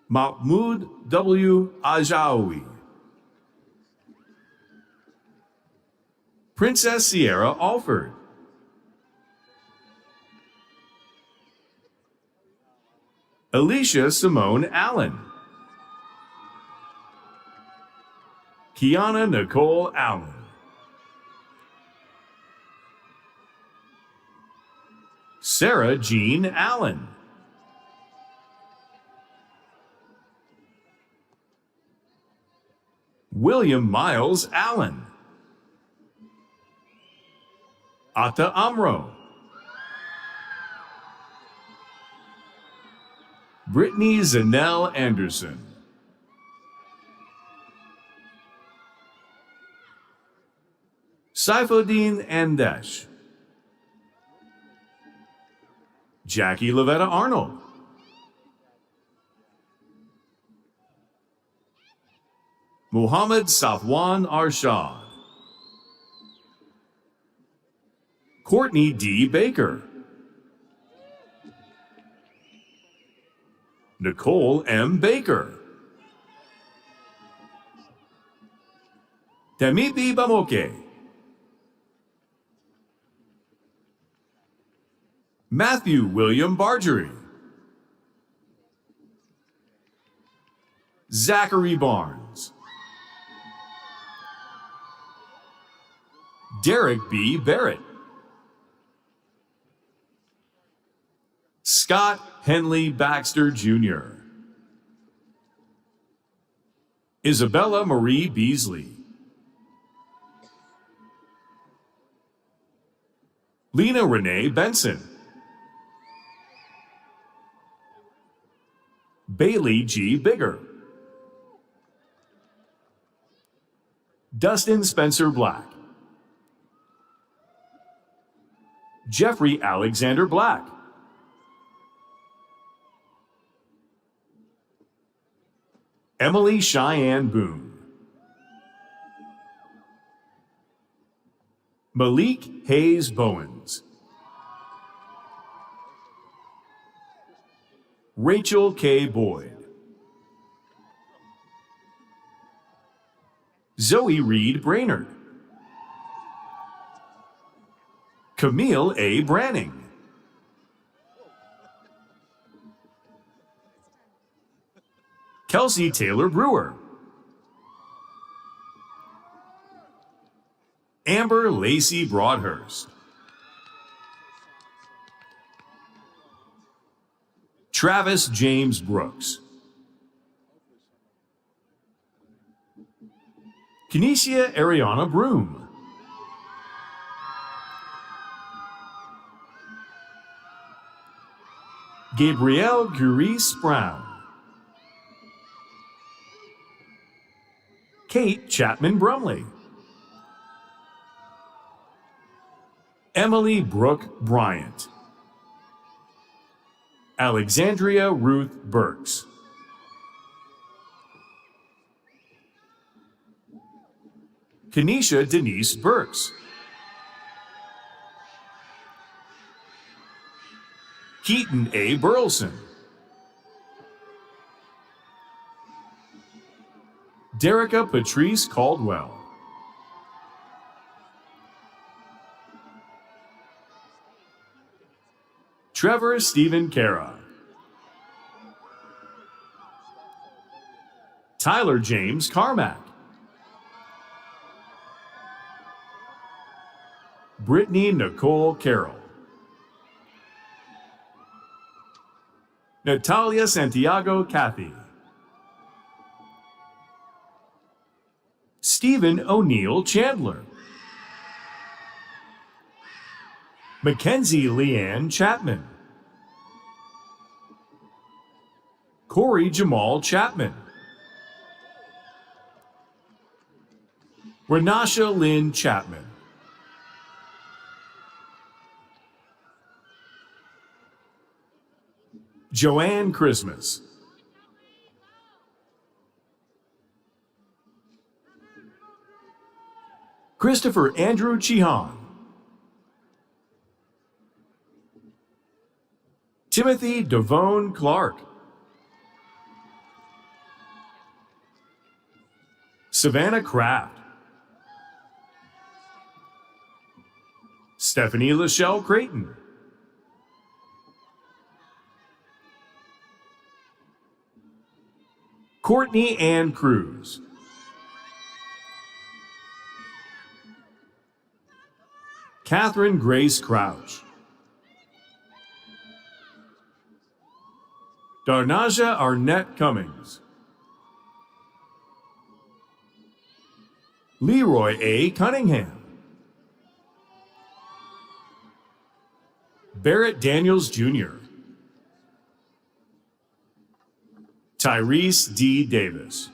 Mahmoud W. Ajawi. Princess Sierra Alford. Alicia Simone Allen. Kiana Nicole Allen. Sarah Jean Allen. William Miles Allen. Atta Amro. Brittany Zanelle Anderson. Saifuddin Andesh. Jackie Lavetta Arnold. Muhammad Safwan Arshad. Courtney D. Baker. Nicole M. Baker. Temipi Bamoke. Matthew William Bargery. Zachary Barnes. Derek B. Barrett. Scott Henley Baxter Jr. Isabella Marie Beasley. Lena Renee Benson. Bailey G. Bigger. Dustin Spencer Black. Jeffrey Alexander Black. Emily Cheyenne Boone. Malik Hayes Bowens. Rachel K. Boyd. Zoe Reed Brainerd, Camille A. Branning, Kelsey Taylor Brewer, Amber Lacey Broadhurst, Travis James Brooks, Kenesia Ariana Broom, Gabrielle Gurice Brown, Kate Chapman Brumley, Emily Brooke Bryant, Alexandria Ruth Burks, Kenesha Denise Burks, Keaton A. Burleson, Derica Patrice Caldwell, Trevor Stephen Cara, Tyler James Carmack, Brittany Nicole Carroll, Natalia Santiago Cathy, Stephen O'Neill Chandler, Mackenzie Leanne Chapman, Corey Jamal Chapman, Renasha Lynn Chapman, Joanne Christmas, Christopher Andrew Chihan, Timothy Devone Clark, Savannah Kraft, Stephanie Lachelle Creighton, Courtney Ann Cruz, Catherine Grace Crouch, Darnaja Arnett Cummings, Leroy A. Cunningham, Barrett Daniels Jr., Tyrese D. Davis,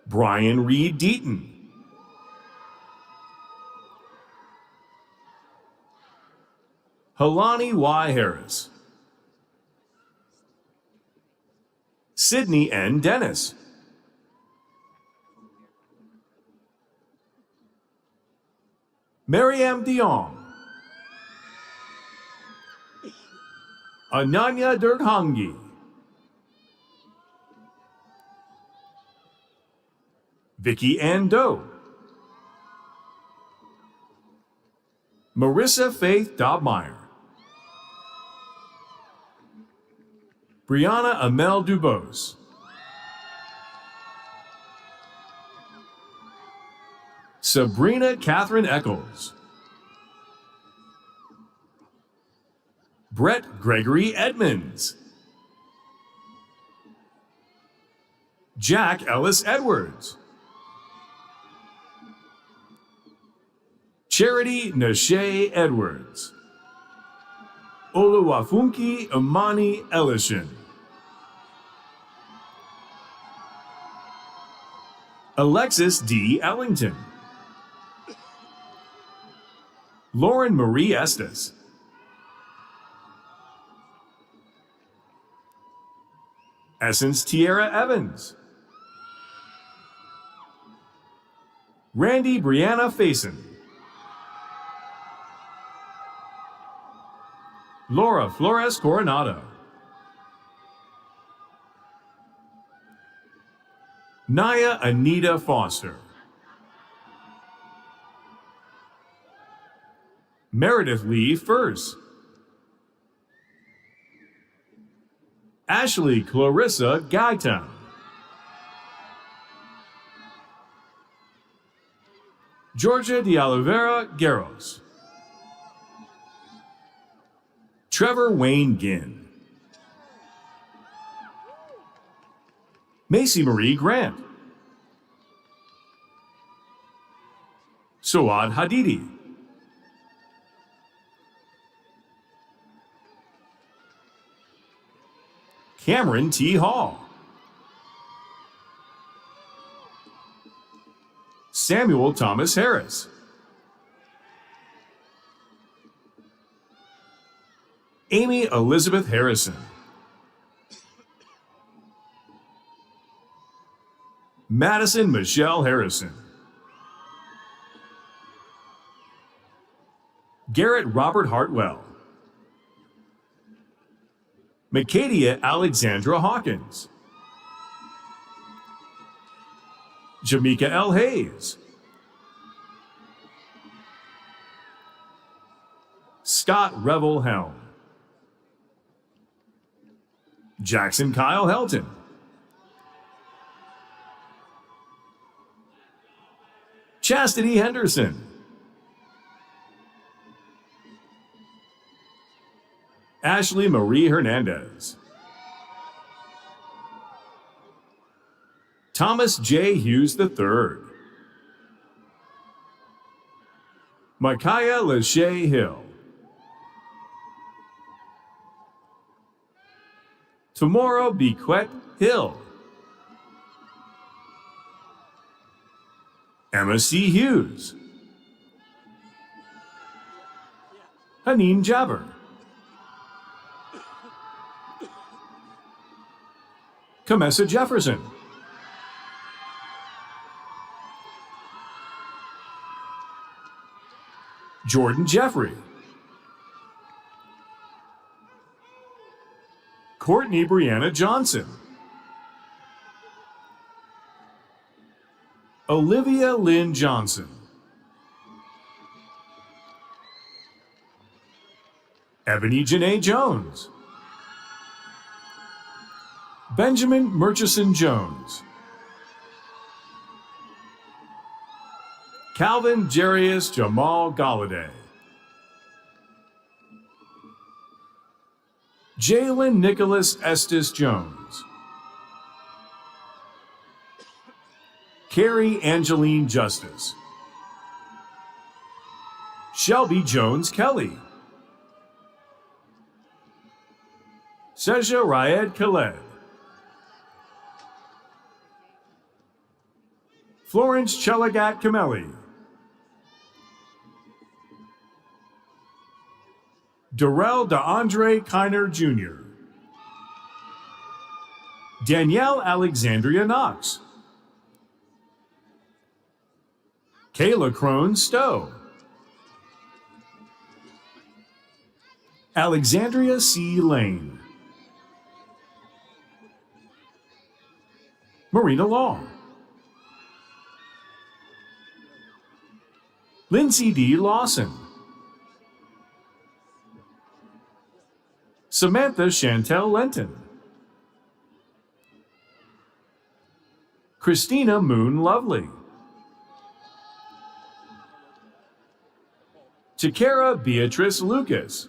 Brian Reed Deaton, Helani Y. Harris, Sydney N. Dennis, Mariam Diong, Ananya Durghangi, Vicky Ann Doe, Marissa Faith Dobmeyer, Brianna Amel Dubose, Sabrina Catherine Eccles, Brett Gregory Edmonds, Jack Ellis Edwards, Charity Nashe Edwards, Oluwafunke Imani Elishin, Alexis D. Ellington, Lauren Marie Estes, Essence Tierra Evans, Randy Brianna Faison, Laura Flores Coronado, Naya Anita Foster. Meredith Lee First. Ashley Clarissa Gaita. Georgia de Oliveira Garros. Trevor Wayne Ginn. Macy Marie Grant. Suad Hadidi. Cameron T. Hall. Samuel Thomas Harris. Amy Elizabeth Harrison. Madison Michelle Harrison. Garrett Robert Hartwell. Macadia Alexandra Hawkins. Jamaica L. Hayes. Scott Revel Helm. Jackson Kyle Helton. Chastity Henderson. Ashley Marie Hernandez. Thomas J. Hughes III. Micaiah Lachey Hill. Tamora Bequette Hill. Emma C. Hughes. Haneen Jabber. Kamessa Jefferson. Jordan Jeffrey. Courtney Brianna Johnson. Olivia Lynn Johnson. Ebony Janae Jones. Benjamin Murchison Jones. Calvin Jarius Jamal Galladay. Jalen Nicholas Estes Jones. Carrie Angeline Justice. Shelby Jones Kelly. Seja Raed Khaled. Florence Chelagat Kameli. Darrell DeAndre Kiner Jr. Danielle Alexandria Knox. Kayla Crone Stowe. Alexandria C. Lane. Marina Long. Lindsay D. Lawson. Samantha Chantel Lenton. Christina Moon Lovely. Takara Beatrice Lucas.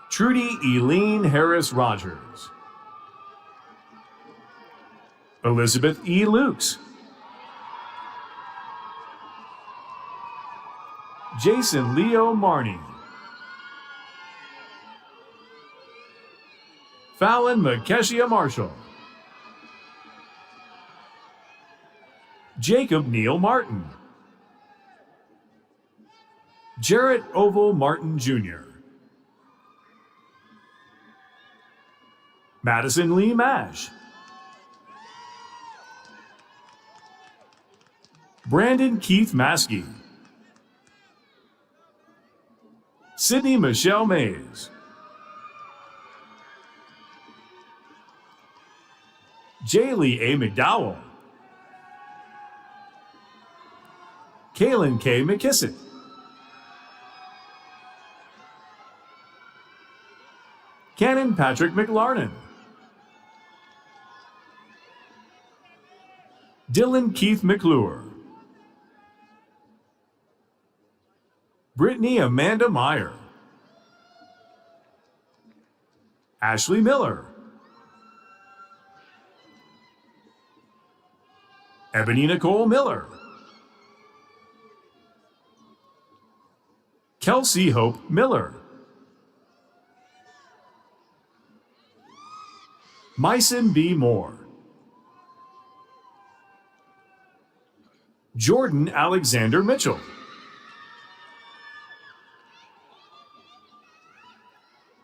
Trudy Eileen Harris Rogers. Elizabeth E. Lukes. Jason Leo Marney. Fallon Makeshia Marshall. Jacob Neal Martin. Jarrett Oval Martin Jr. Madison Lee Mash. Brandon Keith Maskey. Sydney Michelle Mays. Jaylee A. McDowell, Kaylin K. McKissick, Cannon Patrick McLarnon, Dylan Keith McClure, Brittany Amanda Meyer, Ashley Miller, Ebony Nicole Miller, Kelsey Hope Miller, Myson B. Moore, Jordan Alexander Mitchell,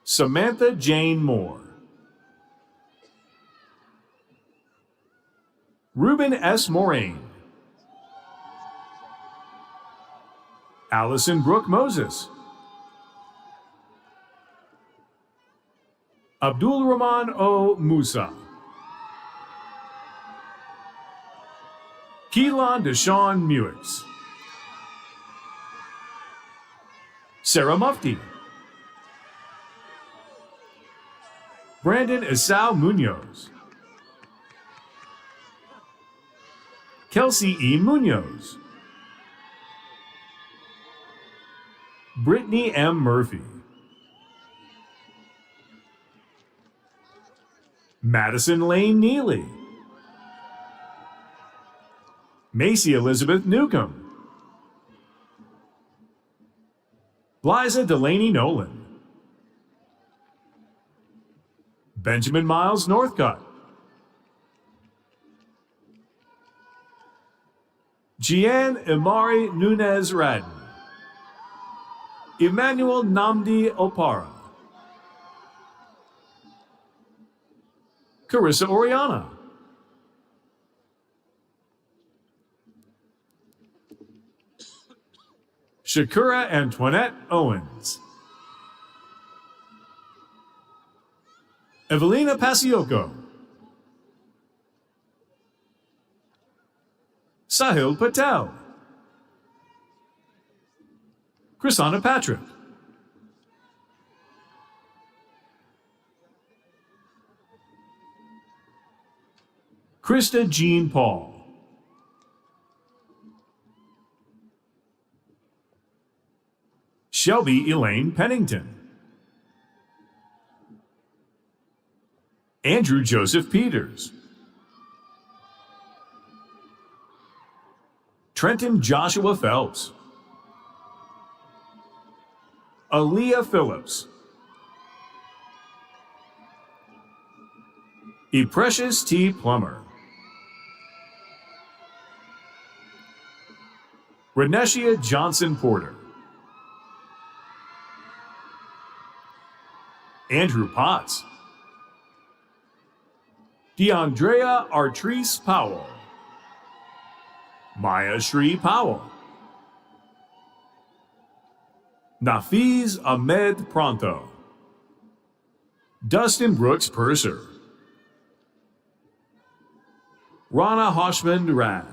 Samantha Jane Moore, Ruben S. Moraine, Allison Brooke Moses, Abdul Rahman O. Musa, Keelan Deshaun Muix, Sarah Mufti, Brandon Esau Munoz, Kelsey E. Munoz, Brittany M. Murphy, Madison Lane Neely, Macy Elizabeth Newcomb, Liza Delaney Nolan, Benjamin Miles Northcutt, Gian Imari Nunez Radden, Emmanuel Namdi Opara, Carissa Oriana, Shakura Antoinette Owens, Evelina Pasioko, Sahil Patel, Chrisana Patrick, Krista Jean Paul, Shelby Elaine Pennington, Andrew Joseph Peters, Trenton Joshua Phelps, Aaliyah Phillips, Precious T. Plummer, Reneshia Johnson Porter, Andrew Potts, DeAndrea Artrice Powell, Maya Shree Powell, Nafiz Ahmed Pronto, Dustin Brooks Purser, Rana Hoshman Rad,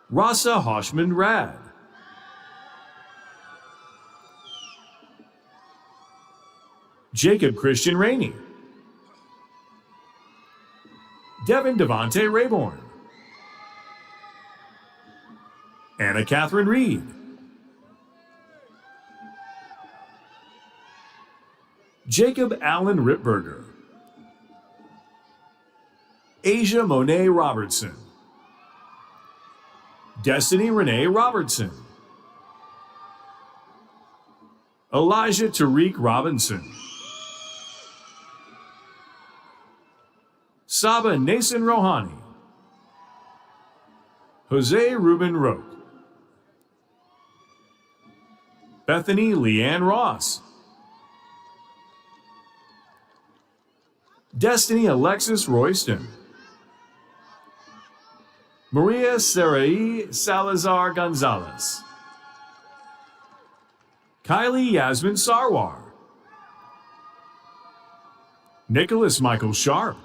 Rasa Hoshman Rad, Jacob Christian Rainey, Devin Devontae Rayborn, Anna Catherine Reed, Jacob Allen Ripberger, Asia Monet Robertson, Destiny Renee Robertson, Elijah Tariq Robinson, Saba Nason Rohani, Jose Ruben Roque, Bethany Leanne Ross, Destiny Alexis Royston, Maria Sarai Salazar Gonzalez, Kylie Yasmin Sarwar, Nicholas Michael Sharp,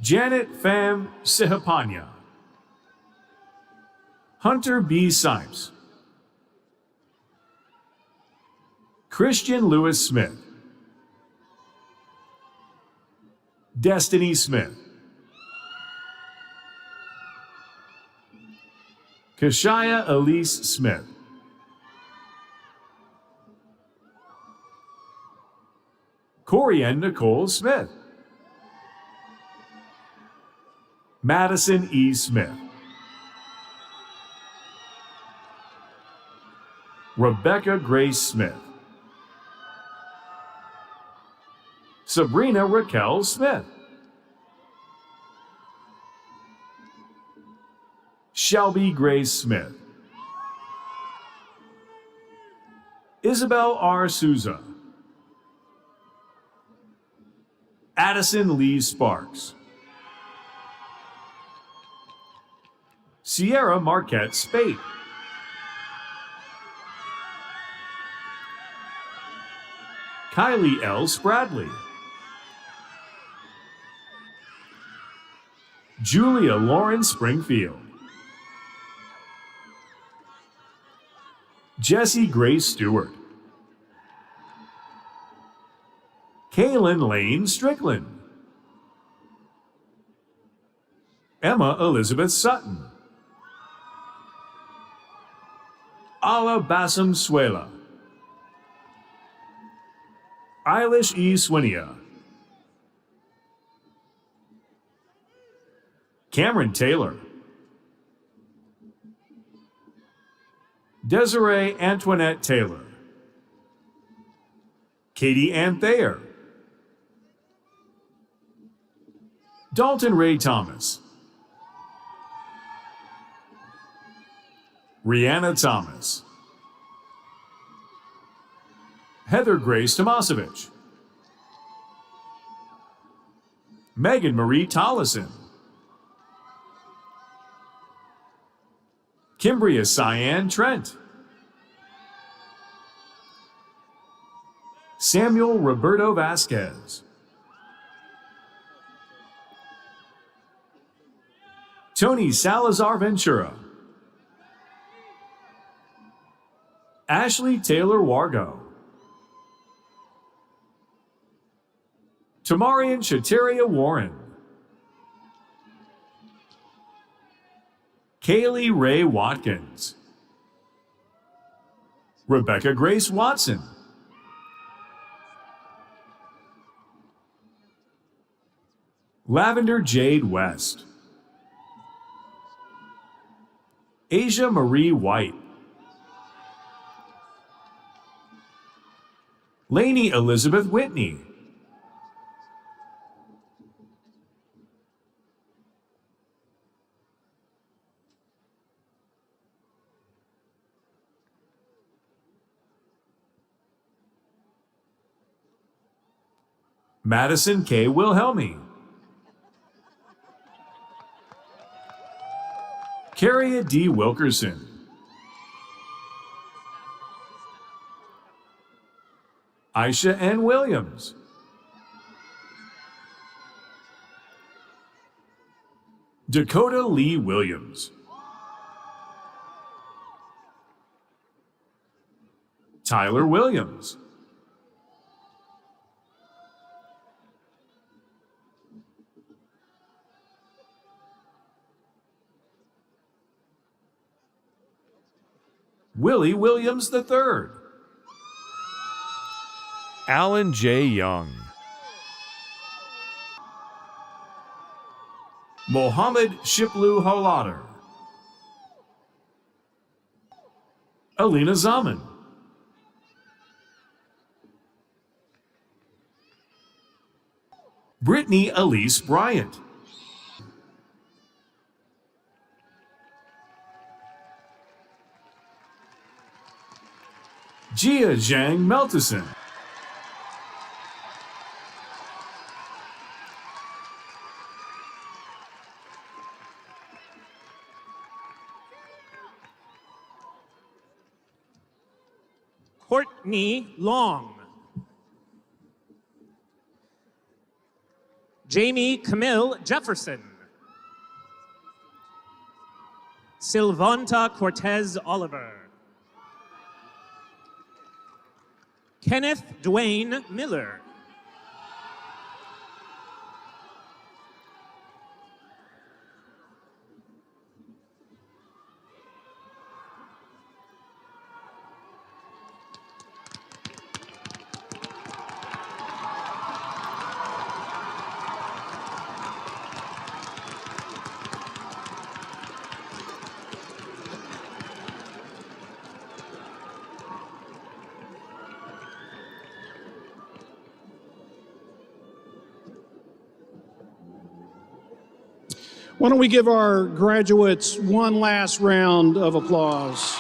Janet Pham Sihapanya, Hunter B. Sipes, Christian Lewis Smith, Destiny Smith, Kashaya Elise Smith, Corianne Nicole Smith, Madison E. Smith, Rebecca Grace Smith, Sabrina Raquel Smith, Shelby Grace Smith, Isabel R. Souza, Addison Lee Sparks, Sierra Marquette Spate, Kylie L. Spradley, Julia Lauren Springfield, Jessie Grace Stewart, Kaylin Lane Strickland, Emma Elizabeth Sutton, Ala Bassam Suela, Eilish E. Swinia, Cameron Taylor, Desiree Antoinette Taylor, Katie Ann Thayer, Dalton Ray Thomas, Rihanna Thomas, Heather Grace Tomasevich, Megan Marie Tollison, Kimbria Cyan Trent, Samuel Roberto Vasquez, Tony Salazar Ventura, Ashley Taylor Wargo, Tamarian Shataria Warren, Kaylee Ray Watkins, Rebecca Grace Watson, Lavender Jade West, Asia Marie White, Lainey Elizabeth Whitney, Madison K. Wilhelmi, Carrie D. Wilkerson, Aisha N. Williams, Dakota Lee Williams, Tyler Williams, Willie Williams III, Alan J. Young, Mohammed Shiplu Holader, Alina Zaman, Brittany Elise Bryant, Jia Zhang Meltison, Courtney Long, Jamie Camille Jefferson. Silvanta Cortez Oliver. Kenneth Dwayne Miller. Why don't we give our graduates one last round of applause?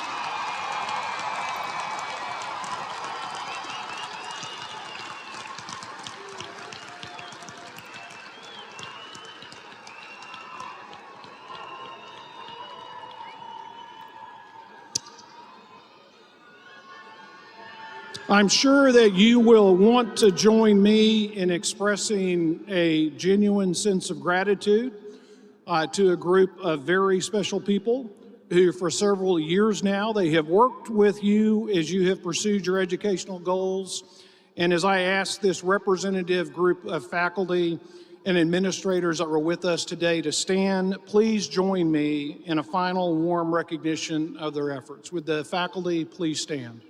I'm sure that you will want to join me in expressing a genuine sense of gratitude to a group of very special people who for several years now, they have worked with you as you have pursued your educational goals. And as I ask this representative group of faculty and administrators that were with us today to stand, please join me in a final warm recognition of their efforts. Would the faculty please stand?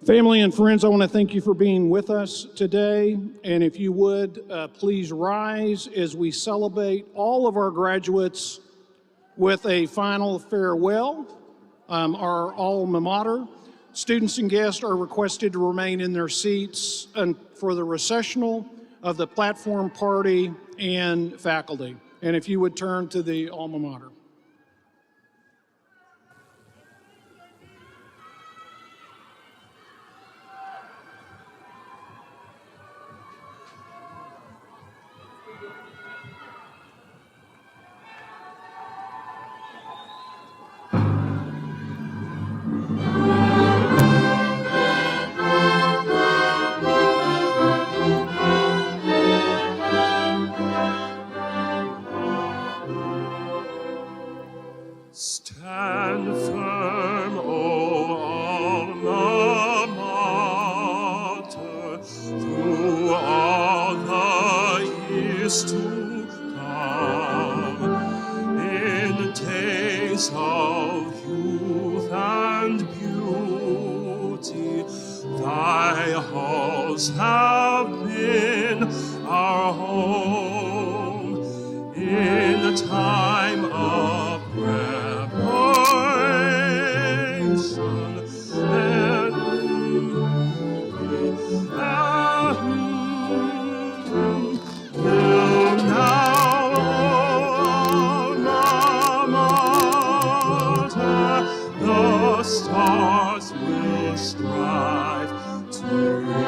Family and friends, I want to thank you for being with us today. And if you would, please rise as we celebrate all of our graduates with a final farewell. Our alma mater. Students and guests are requested to remain in their seats for the recessional of the platform party and faculty. And if you would turn to the alma mater. Stand firm, O alma mater, through all the years to come. In days of youth and beauty, thy halls have been our home. In a time of preparation and now, alma mater, the stars will strive to reach.